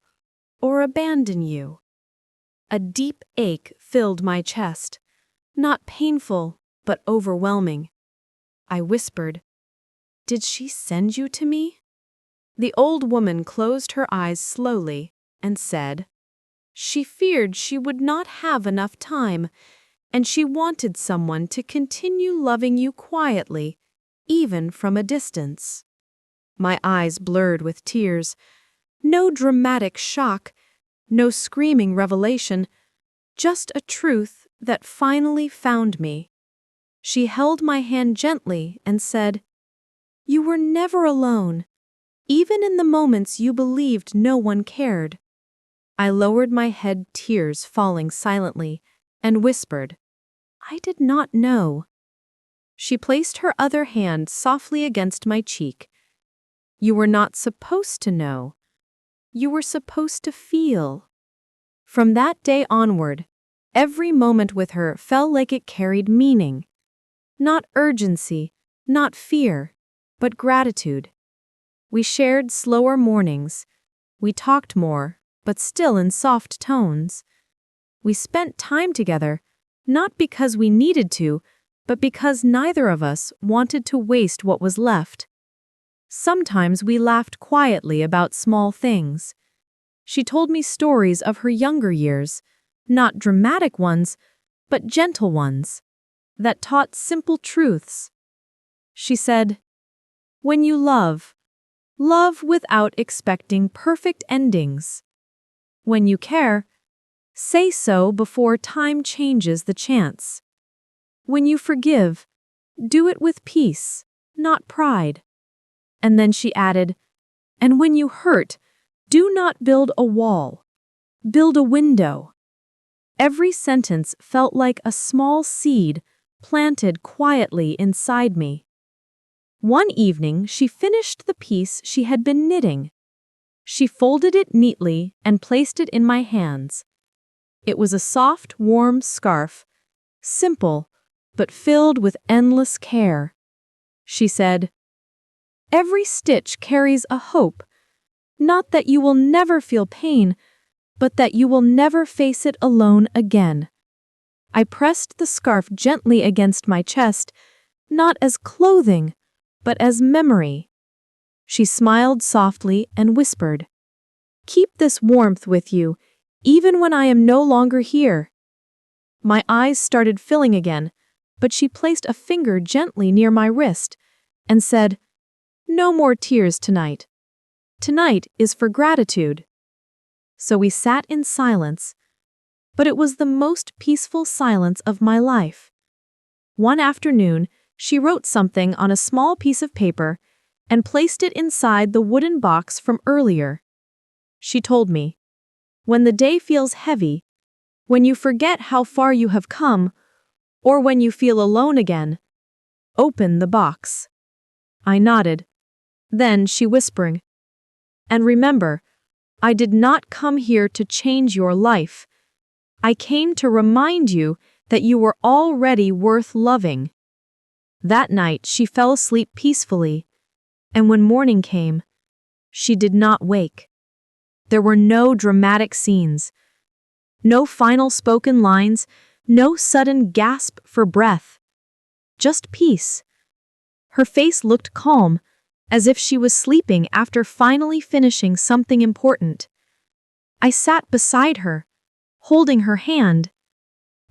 or abandon you. A deep ache filled my chest, not painful, but overwhelming. I whispered, "Did she send you to me?" The old woman closed her eyes slowly and said, "She feared she would not have enough time, and she wanted someone to continue loving you quietly, even from a distance." My eyes blurred with tears. No dramatic shock, no screaming revelation, just a truth that finally found me. She held my hand gently and said, "You were never alone. even in the moments you believed no one cared. I lowered my head, tears falling silently, and whispered, I did not know. She placed her other hand softly against my cheek. You were not supposed to know. You were supposed to feel. From that day onward, every moment with her felt like it carried meaning. Not urgency, not fear, but gratitude. We shared slower mornings. We talked more, but still in soft tones. We spent time together, not because we needed to, but because neither of us wanted to waste what was left. Sometimes we laughed quietly about small things. She told me stories of her younger years, not dramatic ones, but gentle ones, that taught simple truths. She said, when you love, love without expecting perfect endings. When you care, say so before time changes the chance. When you forgive, do it with peace, not pride. And then she added, and when you hurt, do not build a wall. Build a window. Every sentence felt like a small seed planted quietly inside me. One evening, she finished the piece she had been knitting. She folded it neatly and placed it in my hands. It was a soft, warm scarf, simple, but filled with endless care. She said, every stitch carries a hope, not that you will never feel pain, but that you will never face it alone again. I pressed the scarf gently against my chest, not as clothing, but as memory. She smiled softly and whispered, keep this warmth with you, even when I am no longer here. My eyes started filling again, but she placed a finger gently near my wrist and said, no more tears tonight. Tonight is for gratitude. So we sat in silence, but it was the most peaceful silence of my life. One afternoon, she wrote something on a small piece of paper and placed it inside the wooden box from earlier. She told me, when the day feels heavy, when you forget how far you have come, or when you feel alone again, open the box. I nodded. Then she whispering, and remember, I did not come here to change your life. I came to remind you that you were already worth loving. That night she fell asleep peacefully, and when morning came, she did not wake. There were no dramatic scenes, no final spoken lines, no sudden gasp for breath. Just peace. Her face looked calm, as if she was sleeping after finally finishing something important. I sat beside her, holding her hand,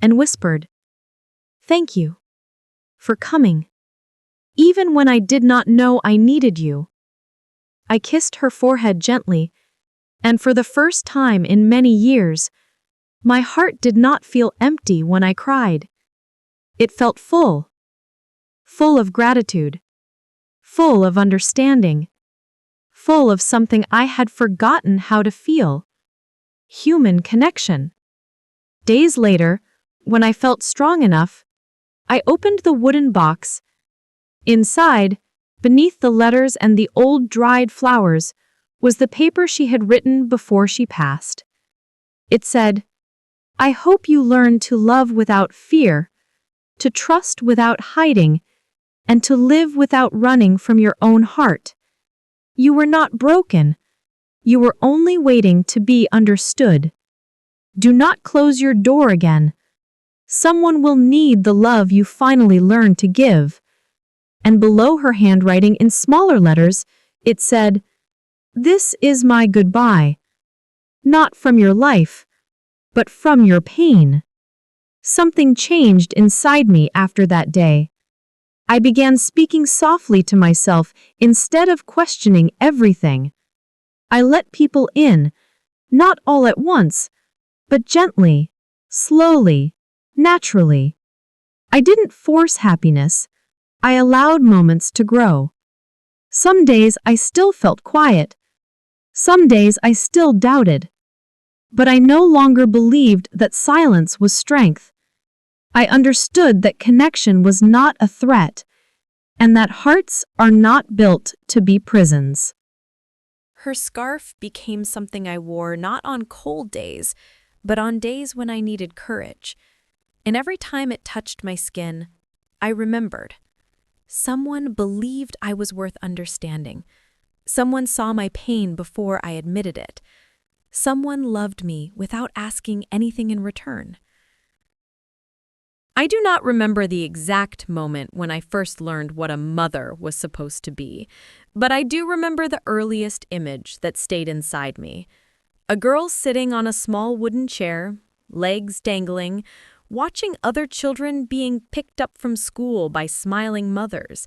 and whispered, thank you for coming, even when I did not know I needed you. I kissed her forehead gently, and for the first time in many years, my heart did not feel empty when I cried. It felt full, full of gratitude, full of understanding, full of something I had forgotten how to feel. Human connection. Days later, when I felt strong enough, I opened the wooden box. Inside, beneath the letters and the old dried flowers, was the paper she had written before she passed. It said, I hope you learn to love without fear, to trust without hiding, and to live without running from your own heart. You were not broken. You were only waiting to be understood. Do not close your door again. Someone will need the love you finally learned to give. And below her handwriting in smaller letters, it said, this is my goodbye. Not from your life, but from your pain. Something changed inside me after that day. I began speaking softly to myself instead of questioning everything. I let people in, not all at once, but gently, slowly, naturally. I didn't force happiness. I allowed moments to grow. Some days I still felt quiet. Some days I still doubted. But I no longer believed that silence was strength. I understood that connection was not a threat, and that hearts are not built to be prisons. Her scarf became something I wore not on cold days, but on days when I needed courage. And every time it touched my skin, I remembered. Someone believed I was worth understanding. Someone saw my pain before I admitted it. Someone loved me without asking anything in return. I do not remember the exact moment when I first learned what a mother was supposed to be, but I do remember the earliest image that stayed inside me. A girl sitting on a small wooden chair, legs dangling, watching other children being picked up from school by smiling mothers.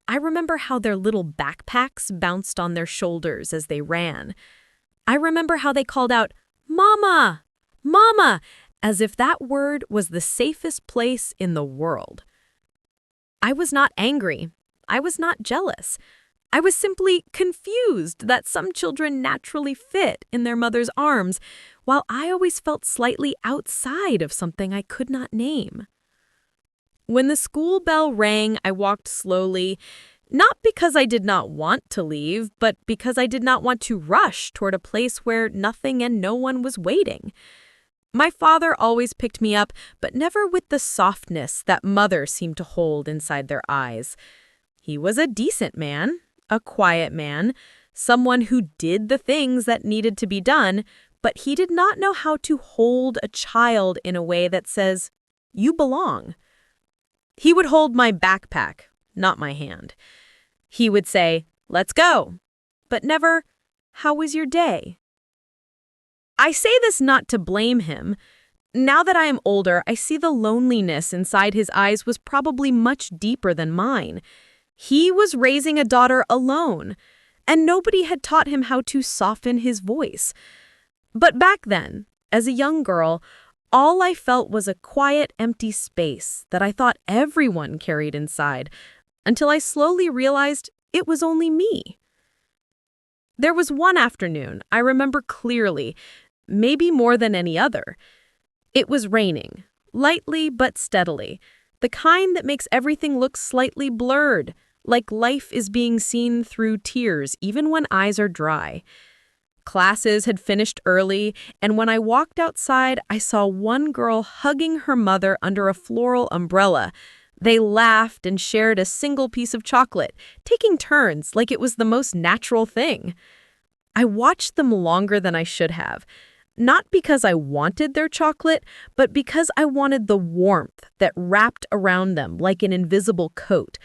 I remember how their little backpacks bounced on their shoulders as they ran. I remember how they called out, "Mama! Mama!" as if that word was the safest place in the world. I was not angry. I was not jealous. I was simply confused that some children naturally fit in their mother's arms, while I always felt slightly outside of something I could not name. When the school bell rang, I walked slowly, not because I did not want to leave, but because I did not want to rush toward a place where nothing and no one was waiting. My father always picked me up, but never with the softness that mothers seem to hold inside their eyes. He was a decent man, a quiet man, someone who did the things that needed to be done, but he did not know how to hold a child in a way that says, "You belong." He would hold my backpack, not my hand. He would say, "Let's go," but never, "How was your day?" I say this not to blame him. Now that I am older, I see the loneliness inside his eyes was probably much deeper than mine. He was raising a daughter alone, and nobody had taught him how to soften his voice. But back then, as a young girl, all I felt was a quiet, empty space that I thought everyone carried inside, until I slowly realized it was only me. There was one afternoon I remember clearly, maybe more than any other. It was raining, lightly but steadily, the kind that makes everything look slightly blurred, like life is being seen through tears even when eyes are dry. Classes had finished early, and when I walked outside, I saw one girl hugging her mother under a floral umbrella. They laughed and shared a single piece of chocolate, taking turns like it was the most natural thing. I watched them longer than I should have. Not because I wanted their chocolate, but because I wanted the warmth that wrapped around them like an invisible coat.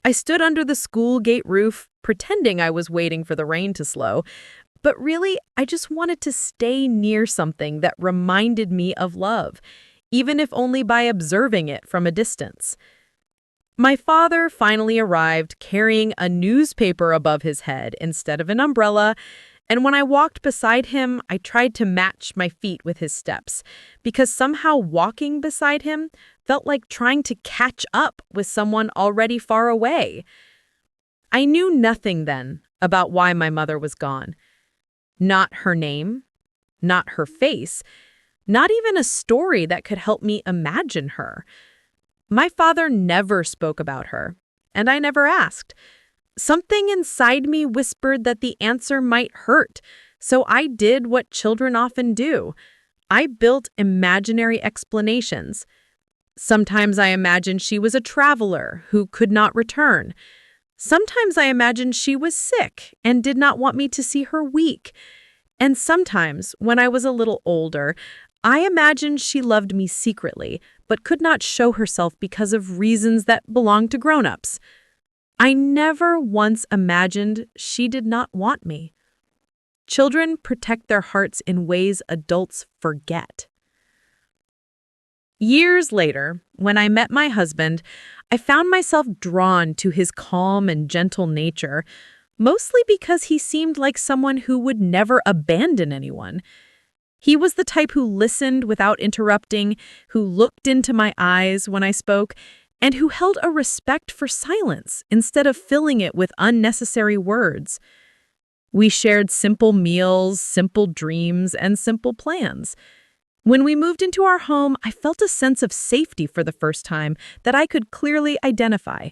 I stood under the school gate roof, pretending I was waiting for the rain to slow, but really, I just wanted to stay near something that reminded me of love, even if only by observing it from a distance. My father finally arrived carrying a newspaper above his head instead of an umbrella, and when I walked beside him, I tried to match my feet with his steps, because somehow walking beside him felt like trying to catch up with someone already far away. I knew nothing then about why my mother was gone. Not her name, not her face, not even a story that could help me imagine her. My father never spoke about her, and I never asked. Something inside me whispered that the answer might hurt, so I did what children often do. I built imaginary explanations. Sometimes I imagined she was a traveler who could not return. Sometimes I imagined she was sick and did not want me to see her weak. And sometimes, when I was a little older, I imagined she loved me secretly, but could not show herself because of reasons that belonged to grown-ups. I never once imagined she did not want me. Children protect their hearts in ways adults forget. Years later, when I met my husband, I found myself drawn to his calm and gentle nature, mostly because he seemed like someone who would never abandon anyone. He was the type who listened without interrupting, who looked into my eyes when I spoke, and who held a respect for silence instead of filling it with unnecessary words. We shared simple meals, simple dreams, and simple plans. When we moved into our home, I felt a sense of safety for the first time that I could clearly identify.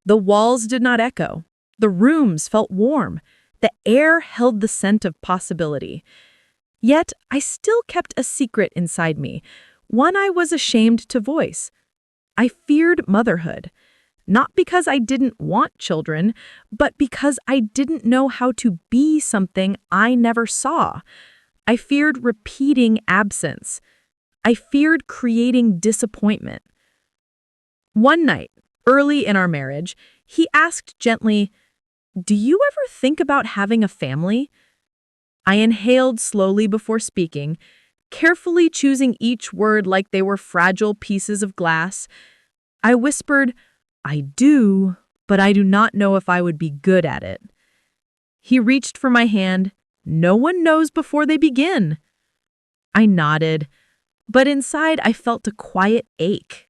The walls did not echo. The rooms felt warm. The air held the scent of possibility. Yet, I still kept a secret inside me, one I was ashamed to voice. I feared motherhood, not because I didn't want children, but because I didn't know how to be something I never saw. I feared repeating absence. I feared creating disappointment. One night, early in our marriage, he asked gently, "Do you ever think about having a family?" I inhaled slowly before speaking, carefully choosing each word like they were fragile pieces of glass. I whispered, "I do, but I do not know if I would be good at it." He reached for my hand. "No one knows before they begin." I nodded, but inside I felt a quiet ache,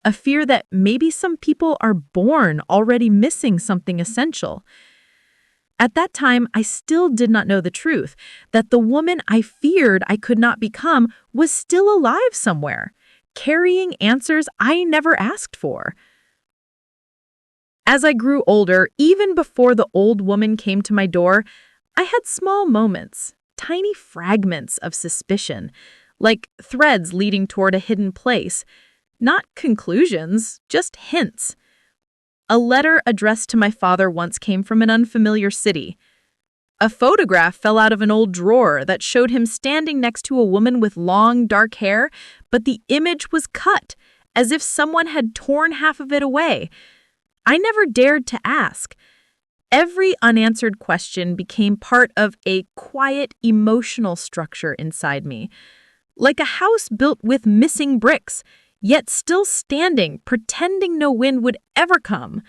a fear that maybe some people are born already missing something essential. At that time, I still did not know the truth, that the woman I feared I could not become was still alive somewhere, carrying answers I never asked for. As I grew older, even before the old woman came to my door, I had small moments, tiny fragments of suspicion, like threads leading toward a hidden place. Not conclusions, just hints. A letter addressed to my father once came from an unfamiliar city. A photograph fell out of an old drawer that showed him standing next to a woman with long, dark hair, but the image was cut, as if someone had torn half of it away. I never dared to ask. Every unanswered question became part of a quiet, emotional structure inside me, like a house built with missing bricks, yet still standing, pretending no wind would ever come.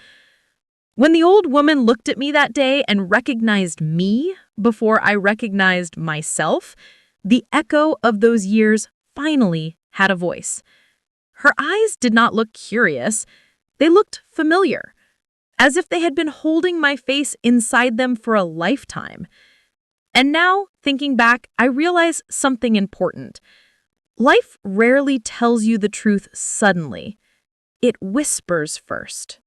When the old woman looked at me that day and recognized me before I recognized myself, the echo of those years finally had a voice. Her eyes did not look curious. They looked familiar, as if they had been holding my face inside them for a lifetime. And now, thinking back, I realize something important. Life rarely tells you the truth suddenly. It whispers first.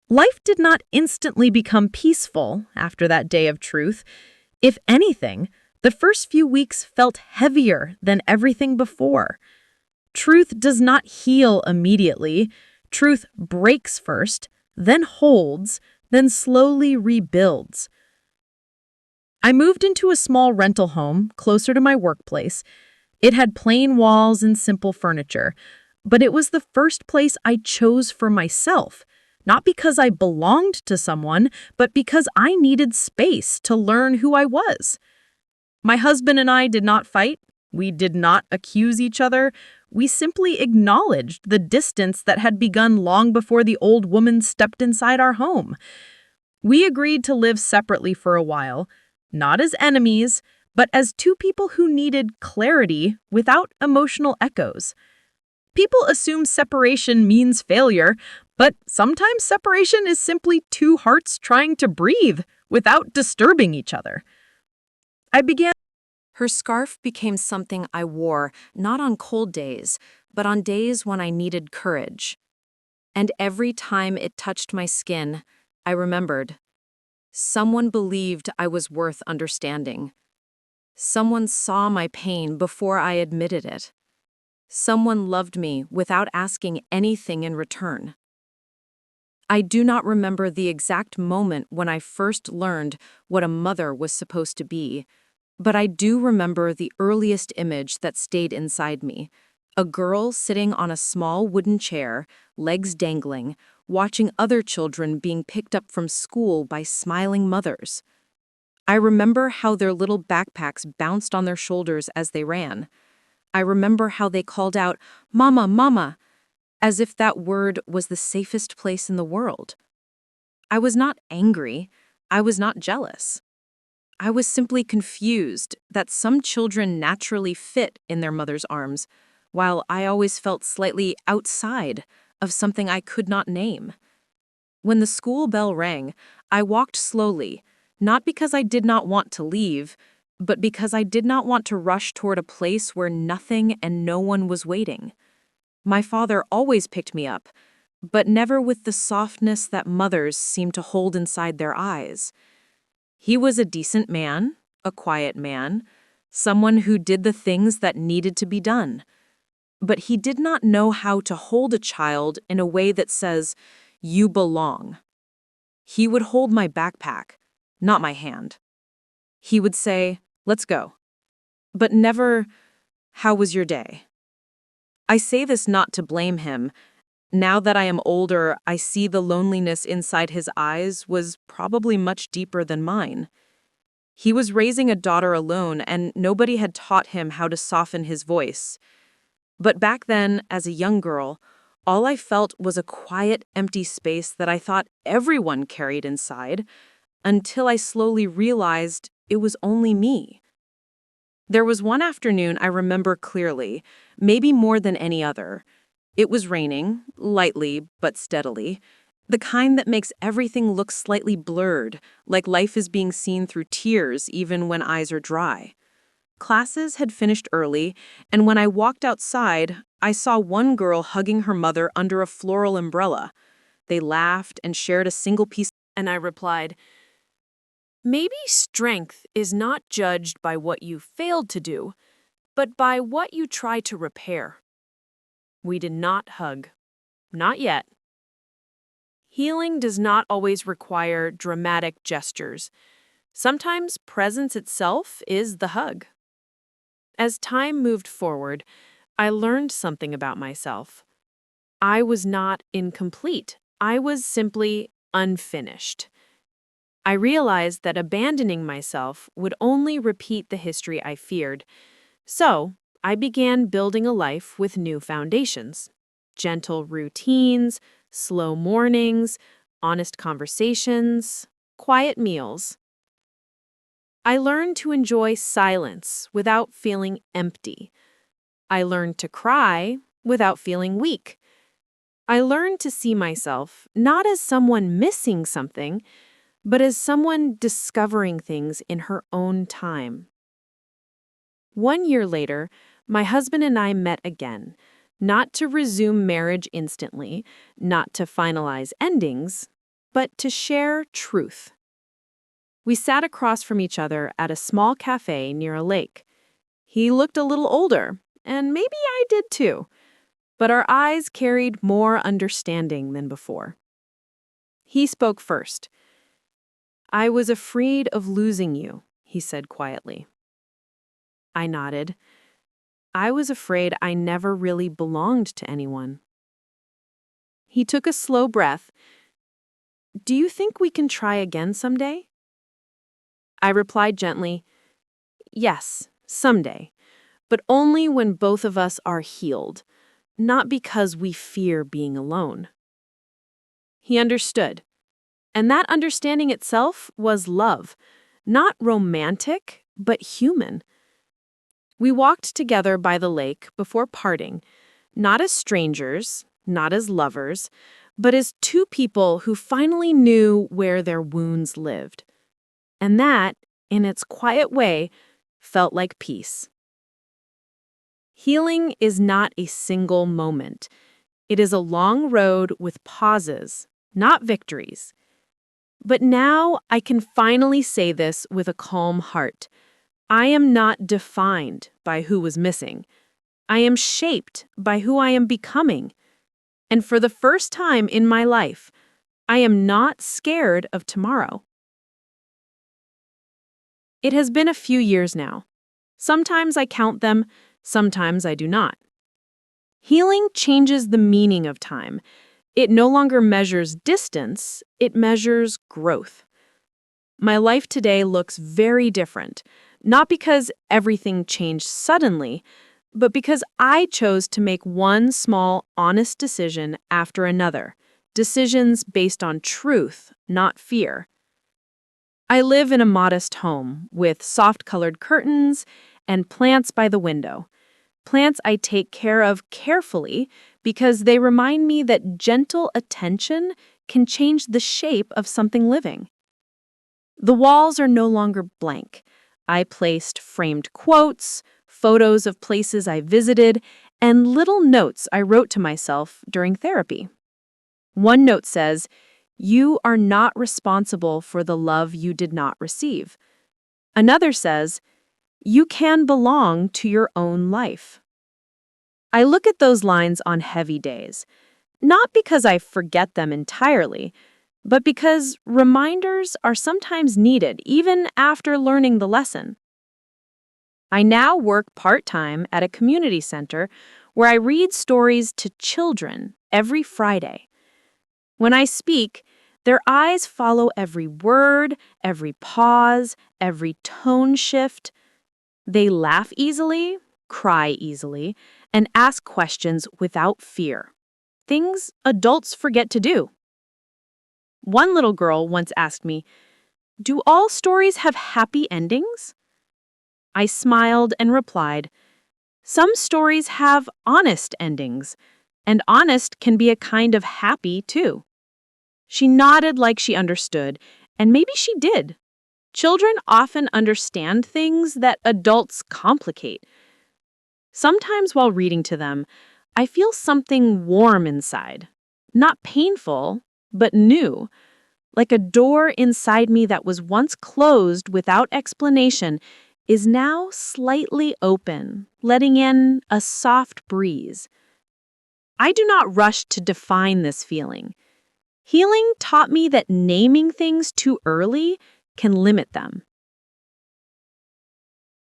Life did not instantly become peaceful after that day of truth. If anything, the first few weeks felt heavier than everything before. Truth does not heal immediately. Truth breaks first, then holds, then slowly rebuilds. I moved into a small rental home closer to my workplace. It had plain walls and simple furniture, but it was the first place I chose for myself, not because I belonged to someone, but because I needed space to learn who I was. My husband and I did not fight. We did not accuse each other. We simply acknowledged the distance that had begun long before the old woman stepped inside our home. We agreed to live separately for a while, not as enemies, but as two people who needed clarity without emotional echoes. People assume separation means failure, but sometimes separation is simply two hearts trying to breathe without disturbing each other. I began. Her scarf became something I wore not on cold days, but on days when I needed courage. And every time it touched my skin, I remembered. Someone believed I was worth understanding. Someone saw my pain before I admitted it. Someone loved me without asking anything in return. I do not remember the exact moment when I first learned what a mother was supposed to be, but I do remember the earliest image that stayed inside me. A girl sitting on a small wooden chair, legs dangling, watching other children being picked up from school by smiling mothers. I remember how their little backpacks bounced on their shoulders as they ran. I remember how they called out, "Mama, Mama," as if that word was the safest place in the world. I was not angry. I was not jealous. I was simply confused that some children naturally fit in their mother's arms, while I always felt slightly outside of something I could not name. When the school bell rang, I walked slowly, not because I did not want to leave, but because I did not want to rush toward a place where nothing and no one was waiting. My father always picked me up, but never with the softness that mothers seem to hold inside their eyes. He was a decent man, a quiet man, someone who did the things that needed to be done. But he did not know how to hold a child in a way that says, "You belong." He would hold my backpack, not my hand. He would say, "Let's go." But never, "How was your day?" I say this not to blame him. Now that I am older, I see the loneliness inside his eyes was probably much deeper than mine. He was raising a daughter alone, and nobody had taught him how to soften his voice. But back then, as a young girl, all I felt was a quiet, empty space that I thought everyone carried inside, until I slowly realized it was only me. There was one afternoon I remember clearly, maybe more than any other. It was raining, lightly but steadily, the kind that makes everything look slightly blurred, like life is being seen through tears even when eyes are dry. Classes had finished early, and when I walked outside, I saw one girl hugging her mother under a floral umbrella. They laughed and shared a single piece, And I replied, "Maybe strength is not judged by what you failed to do, but by what you try to repair." We did not hug. Not yet. Healing does not always require dramatic gestures. Sometimes presence itself is the hug. As time moved forward, I learned something about myself. I was not incomplete. I was simply unfinished. I realized that abandoning myself would only repeat the history I feared. So, I began building a life with new foundations. Gentle routines, slow mornings, honest conversations, quiet meals. I learned to enjoy silence without feeling empty. I learned to cry without feeling weak. I learned to see myself not as someone missing something, but as someone discovering things in her own time. 1 year later, my husband and I met again, not to resume marriage instantly, not to finalize endings, but to share truth. We sat across from each other at a small cafe near a lake. He looked a little older, and maybe I did too, but our eyes carried more understanding than before. He spoke first. "I was afraid of losing you," he said quietly. I nodded. I was afraid I never really belonged to anyone. He took a slow breath. "Do you think we can try again someday?" I replied gently, "Yes, someday, but only when both of us are healed, not because we fear being alone." He understood, and that understanding itself was love, not romantic, but human. We walked together by the lake before parting, not as strangers, not as lovers, but as two people who finally knew where their wounds lived. And that, in its quiet way, felt like peace. Healing is not a single moment. It is a long road with pauses, not victories. But now I can finally say this with a calm heart. I am not defined by who was missing. I am shaped by who I am becoming. And for the first time in my life, I am not scared of tomorrow. It has been a few years now. Sometimes I count them, sometimes I do not. Healing changes the meaning of time. It no longer measures distance, it measures growth. My life today looks very different, not because everything changed suddenly, but because I chose to make one small, honest decision after another, decisions based on truth, not fear. I live in a modest home with soft-colored curtains and plants by the window, Plants I take care of carefully because they remind me that gentle attention can change the shape of something living. The walls are no longer blank. I placed framed quotes, photos of places I visited, and little notes I wrote to myself during therapy. One note says, "You are not responsible for the love you did not receive." Another says, "You can belong to your own life." I look at those lines on heavy days, not because I forget them entirely, but because reminders are sometimes needed even after learning the lesson. I now work part-time at a community center where I read stories to children every Friday. When I speak, their eyes follow every word, every pause, every tone shift. They laugh easily, cry easily, and ask questions without fear. Things adults forget to do. One little girl once asked me, "Do all stories have happy endings?" I smiled and replied, "Some stories have honest endings, and honest can be a kind of happy too." She nodded like she understood, and maybe she did. Children often understand things that adults complicate. Sometimes while reading to them, I feel something warm inside. Not painful, but new. Like a door inside me that was once closed without explanation is now slightly open, letting in a soft breeze. I do not rush to define this feeling. Healing taught me that naming things too early can limit them.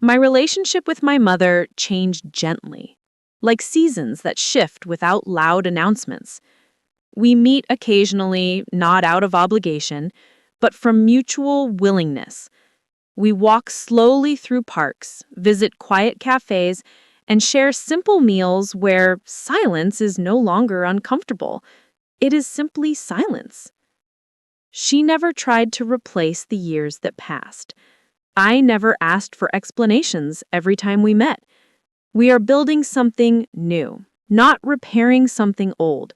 My relationship with my mother changed gently, like seasons that shift without loud announcements. We meet occasionally, not out of obligation, but from mutual willingness. We walk slowly through parks, visit quiet cafes, and share simple meals where silence is no longer uncomfortable. It is simply silence. She never tried to replace the years that passed. I never asked for explanations every time we met. We are building something new, not repairing something old.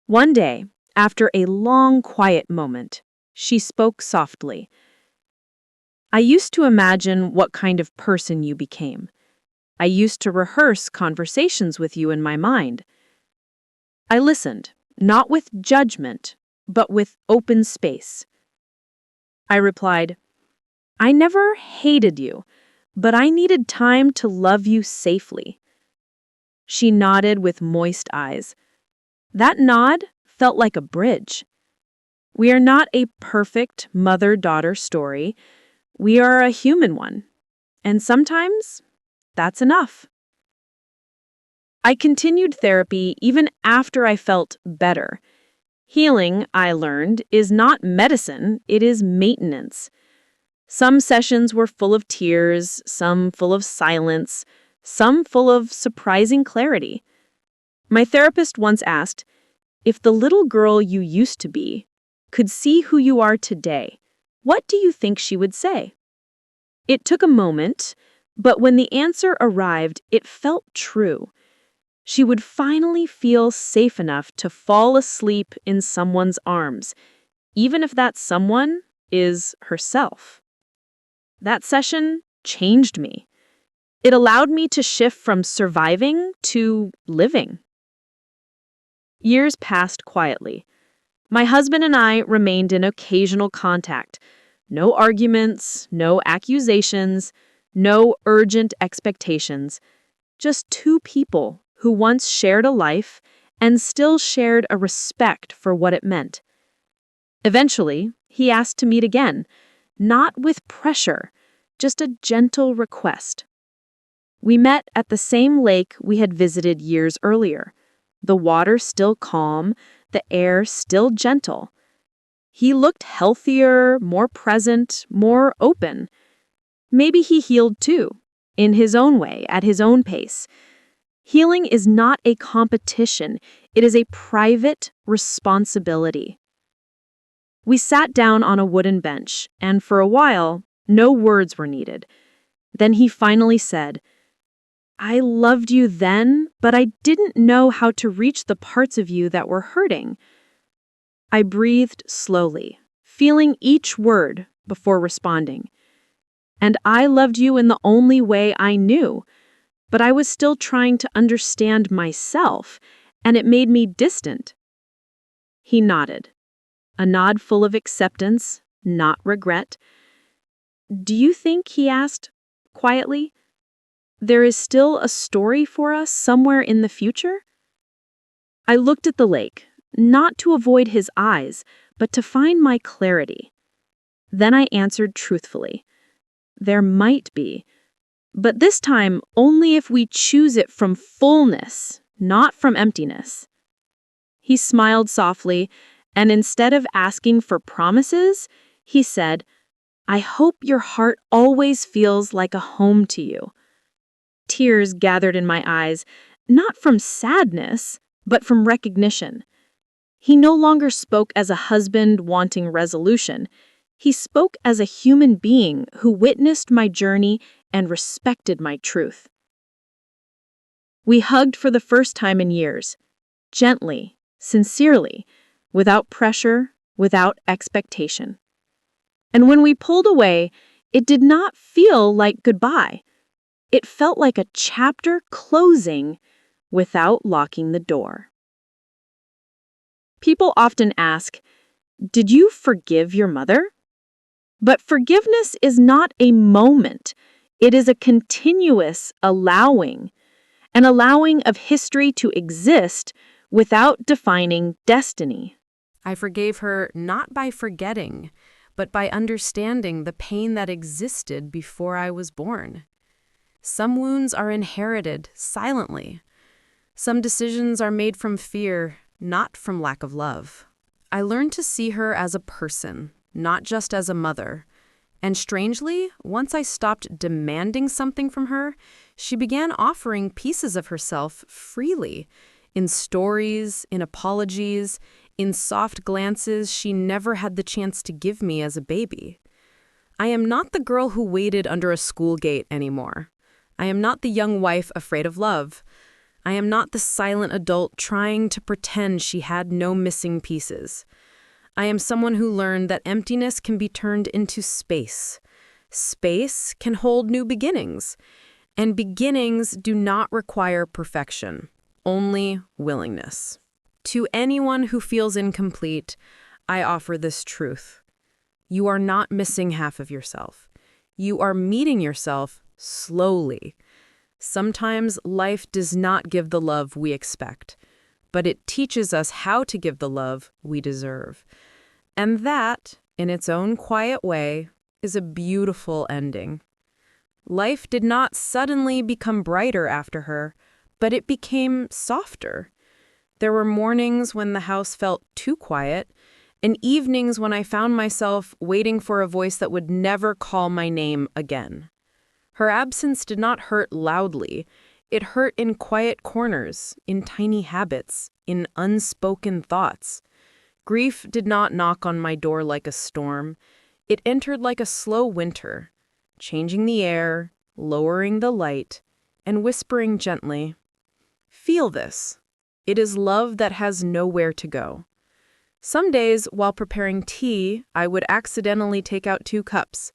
One day, after a long, quiet moment, she spoke softly. "I used to imagine what kind of person you became. I used to rehearse conversations with you in my mind. I listened, not with judgment, but with open space." I replied, "I never hated you, but I needed time to love you safely." She nodded with moist eyes. That nod felt like a bridge. We are not a perfect mother-daughter story. We are a human one. And sometimes, that's enough. I continued therapy even after I felt better. Healing, I learned, is not medicine, it is maintenance. Some sessions were full of tears, some full of silence, some full of surprising clarity. My therapist once asked, "If the little girl you used to be could see who you are today, what do you think she would say?" It took a moment, but when the answer arrived, it felt true. She would finally feel safe enough to fall asleep in someone's arms, even if that someone is herself. That session changed me. It allowed me to shift from surviving to living. Years passed quietly. My husband and I remained in occasional contact. No arguments, no accusations, no urgent expectations. Just two people who once shared a life and still shared a respect for what it meant. Eventually, he asked to meet again, not with pressure, just a gentle request. We met at the same lake we had visited years earlier, the water still calm, the air still gentle. He looked healthier, more present, more open. Maybe he healed too, in his own way, at his own pace. Healing is not a competition, it is a private responsibility. We sat down on a wooden bench, and for a while, no words were needed. Then he finally said, I loved you then, but I didn't know how to reach the parts of you that were hurting. I breathed slowly, feeling each word before responding. And I loved you in the only way I knew, but I was still trying to understand myself, and it made me distant. He nodded, a nod full of acceptance, not regret. Do you think, he asked, quietly, there is still a story for us somewhere in the future? I looked at the lake, not to avoid his eyes, but to find my clarity. Then I answered truthfully. There might be, but this time only if we choose it from fullness, not from emptiness. He smiled softly, and instead of asking for promises, he said, I hope your heart always feels like a home to you. Tears gathered in my eyes, not from sadness, but from recognition. He no longer spoke as a husband wanting resolution. He spoke as a human being who witnessed my journey and respected my truth. We hugged for the first time in years, gently, sincerely, without pressure, without expectation. And when we pulled away, it did not feel like goodbye. It felt like a chapter closing without locking the door. People often ask, did you forgive your mother? But forgiveness is not a moment. It is a continuous allowing, an allowing of history to exist without defining destiny. I forgave her not by forgetting, but by understanding the pain that existed before I was born. Some wounds are inherited silently. Some decisions are made from fear, not from lack of love. I learned to see her as a person, not just as a mother. And strangely, once I stopped demanding something from her, she began offering pieces of herself freely, in stories, in apologies, in soft glances she never had the chance to give me as a baby. I am not the girl who waited under a school gate anymore. I am not the young wife afraid of love. I am not the silent adult trying to pretend she had no missing pieces. I am someone who learned that emptiness can be turned into space. Space can hold new beginnings. And beginnings do not require perfection, only willingness. To anyone who feels incomplete, I offer this truth. You are not missing half of yourself. You are meeting yourself slowly. Sometimes life does not give the love we expect, but it teaches us how to give the love we deserve. And that, in its own quiet way, is a beautiful ending. Life did not suddenly become brighter after her, but it became softer. There were mornings when the house felt too quiet, and evenings when I found myself waiting for a voice that would never call my name again. Her absence did not hurt loudly. It hurt in quiet corners, in tiny habits, in unspoken thoughts. Grief did not knock on my door like a storm. It entered like a slow winter, changing the air, lowering the light, and whispering gently, "Feel this. It is love that has nowhere to go." Some days, while preparing tea, I would accidentally take out 2 cups,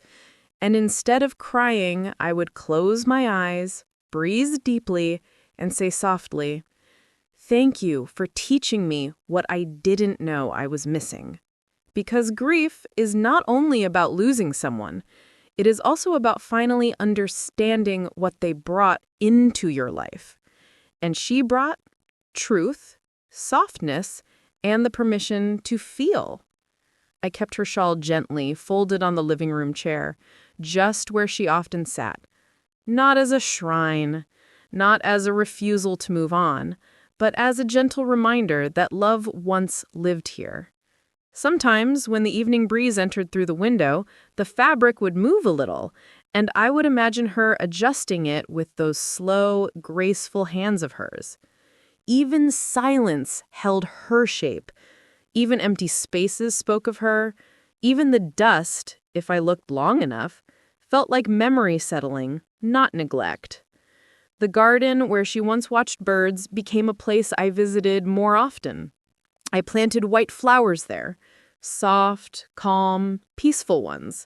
and instead of crying, I would close my eyes, breathe deeply, and say softly, "Thank you for teaching me what I didn't know I was missing." Because grief is not only about losing someone, it is also about finally understanding what they brought into your life. And she brought truth, softness, and the permission to feel. I kept her shawl gently folded on the living room chair, just where she often sat. Not as a shrine, not as a refusal to move on, but as a gentle reminder that love once lived here. Sometimes, when the evening breeze entered through the window, the fabric would move a little, and I would imagine her adjusting it with those slow, graceful hands of hers. Even silence held her shape. Even empty spaces spoke of her. Even the dust, if I looked long enough, felt like memory settling, not neglect. The garden where she once watched birds became a place I visited more often. I planted white flowers there, soft, calm, peaceful ones,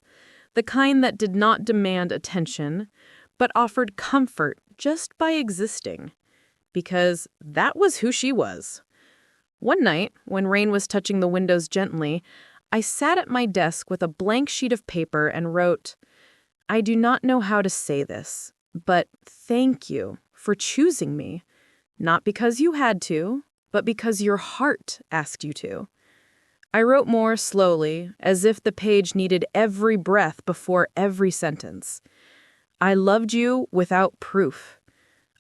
the kind that did not demand attention, but offered comfort just by existing, because that was who she was. One night, when rain was touching the windows gently, I sat at my desk with a blank sheet of paper and wrote, "I do not know how to say this, but thank you for choosing me, not because you had to, but because your heart asked you to." I wrote more slowly, as if the page needed every breath before every sentence. I loved you without proof.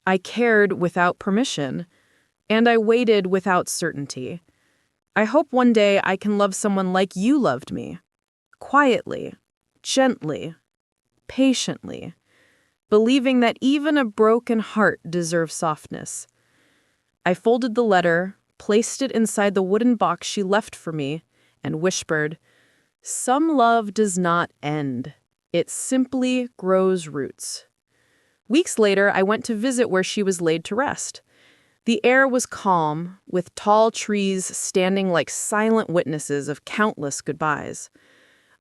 I cared without permission. And I waited without certainty. I hope one day I can love someone like you loved me. Quietly, gently, patiently, believing that even a broken heart deserves softness. I folded the letter, placed it inside the wooden box she left for me, and whispered, "Some love does not end. It simply grows roots." Weeks later, I went to visit where she was laid to rest. The air was calm, with tall trees standing like silent witnesses of countless goodbyes.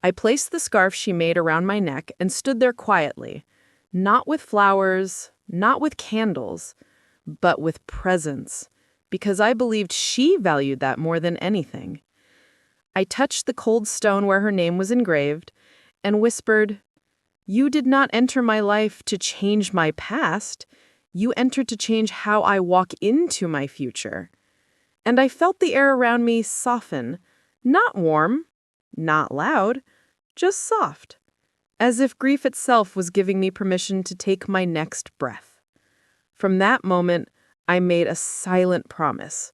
I placed the scarf she made around my neck and stood there quietly, not with flowers, not with candles, but with presence, because I believed she valued that more than anything. I touched the cold stone where her name was engraved and whispered, "You did not enter my life to change my past. You entered to change how I walk into my future." And I felt the air around me soften, not warm, not loud, just soft, as if grief itself was giving me permission to take my next breath. From that moment, I made a silent promise.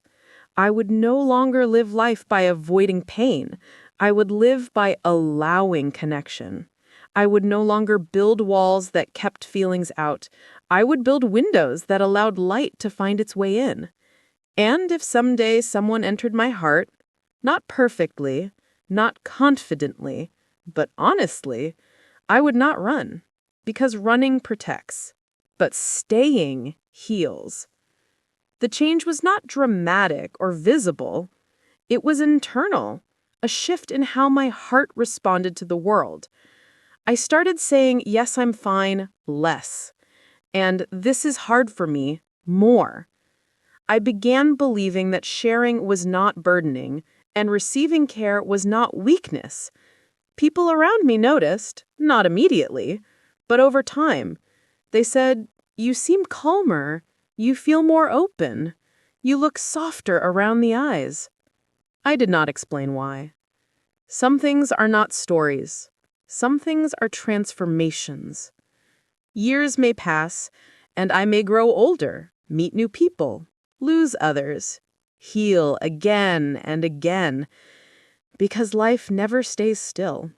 I would no longer live life by avoiding pain. I would live by allowing connection. I would no longer build walls that kept feelings out. I would build windows that allowed light to find its way in. And if someday someone entered my heart, not perfectly, not confidently, but honestly, I would not run, because running protects, but staying heals. The change was not dramatic or visible. It was internal, a shift in how my heart responded to the world. I started saying, "Yes, I'm fine," less, and "This is hard for me," more. I began believing that sharing was not burdening and receiving care was not weakness. People around me noticed, not immediately, but over time. They said, "You seem calmer. You feel more open. You look softer around the eyes." I did not explain why. Some things are not stories. Some things are transformations. Years may pass, and I may grow older, meet new people, lose others, heal again and again, because life never stays still.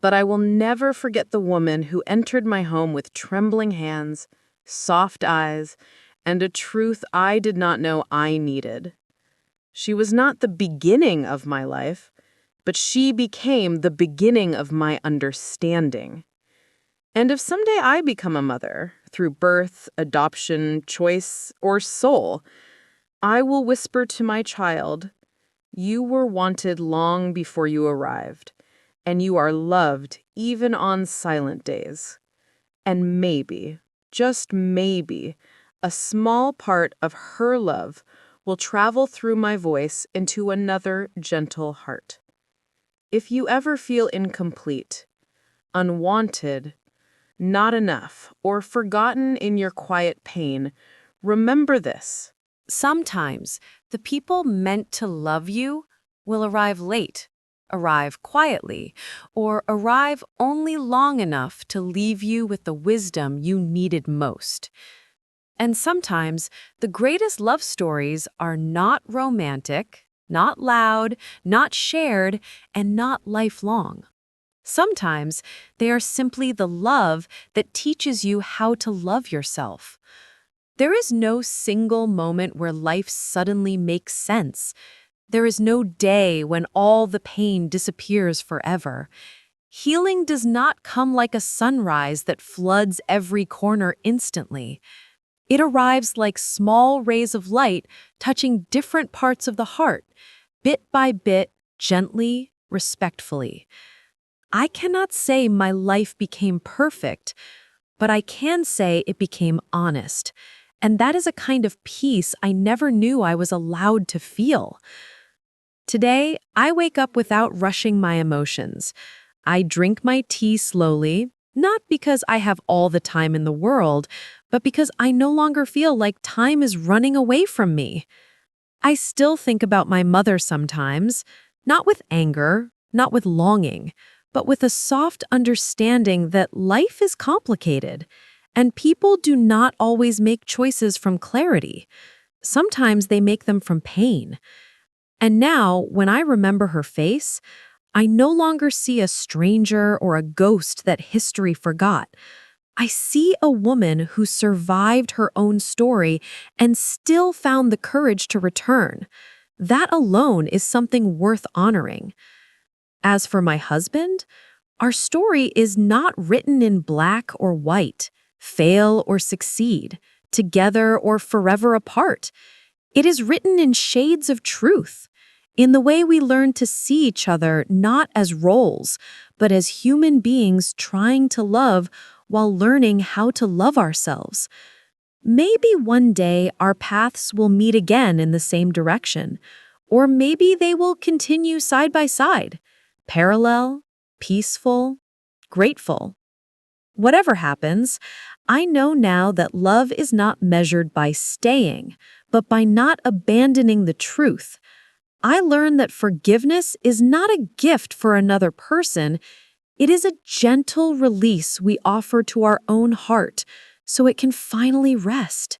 But I will never forget the woman who entered my home with trembling hands, soft eyes, and a truth I did not know I needed. She was not the beginning of my life, but she became the beginning of my understanding. And if someday I become a mother, through birth, adoption, choice, or soul, I will whisper to my child, "You were wanted long before you arrived, and you are loved even on silent days." And maybe, just maybe, a small part of her love will travel through my voice into another gentle heart. If you ever feel incomplete, unwanted, not enough, or forgotten in your quiet pain, remember this. Sometimes the people meant to love you will arrive late, arrive quietly, or arrive only long enough to leave you with the wisdom you needed most. And sometimes the greatest love stories are not romantic, not loud, not shared, and not lifelong. Sometimes they are simply the love that teaches you how to love yourself. There is no single moment where life suddenly makes sense. There is no day when all the pain disappears forever. Healing does not come like a sunrise that floods every corner instantly. It arrives like small rays of light touching different parts of the heart, bit by bit, gently, respectfully. I cannot say my life became perfect, but I can say it became honest. And that is a kind of peace I never knew I was allowed to feel. Today, I wake up without rushing my emotions. I drink my tea slowly, not because I have all the time in the world, but because I no longer feel like time is running away from me. I still think about my mother sometimes, not with anger, not with longing, but with a soft understanding that life is complicated, and people do not always make choices from clarity. Sometimes they make them from pain. And now, when I remember her face, I no longer see a stranger or a ghost that history forgot. I see a woman who survived her own story and still found the courage to return. That alone is something worth honoring. As for my husband, our story is not written in black or white, fail or succeed, together or forever apart. It is written in shades of truth, in the way we learn to see each other not as roles, but as human beings trying to love while learning how to love ourselves. Maybe one day our paths will meet again in the same direction, or maybe they will continue side by side, parallel, peaceful, grateful. Whatever happens, I know now that love is not measured by staying, but by not abandoning the truth. I learned that forgiveness is not a gift for another person. It is a gentle release we offer to our own heart so it can finally rest.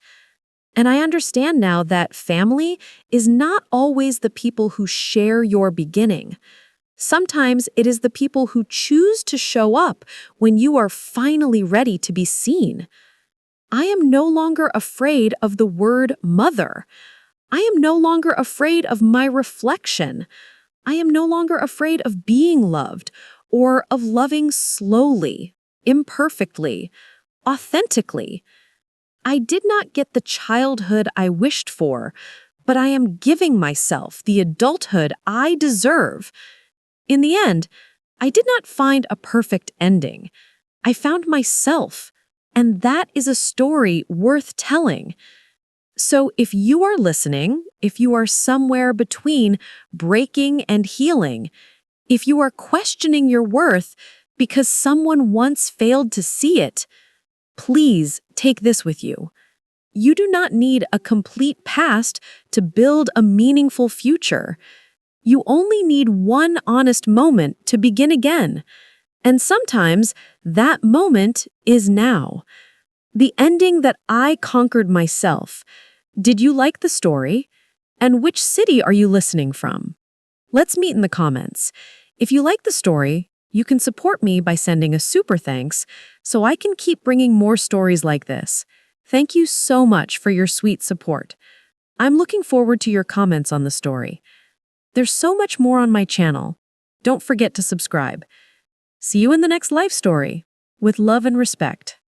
And I understand now that family is not always the people who share your beginning. Sometimes it is the people who choose to show up when you are finally ready to be seen. I am no longer afraid of the word mother. I am no longer afraid of my reflection. I am no longer afraid of being loved or of loving slowly, imperfectly, authentically. I did not get the childhood I wished for, but I am giving myself the adulthood I deserve. In the end, I did not find a perfect ending. I found myself, and that is a story worth telling. So if you are listening, if you are somewhere between breaking and healing, if you are questioning your worth because someone once failed to see it, please take this with you. You do not need a complete past to build a meaningful future. You only need one honest moment to begin again. And sometimes that moment is now. The ending that I conquered myself. Did you like the story? And which city are you listening from? Let's meet in the comments. If you like the story, you can support me by sending a super thanks so I can keep bringing more stories like this. Thank you so much for your sweet support. I'm looking forward to your comments on the story. There's so much more on my channel. Don't forget to subscribe. See you in the next life story. With love and respect.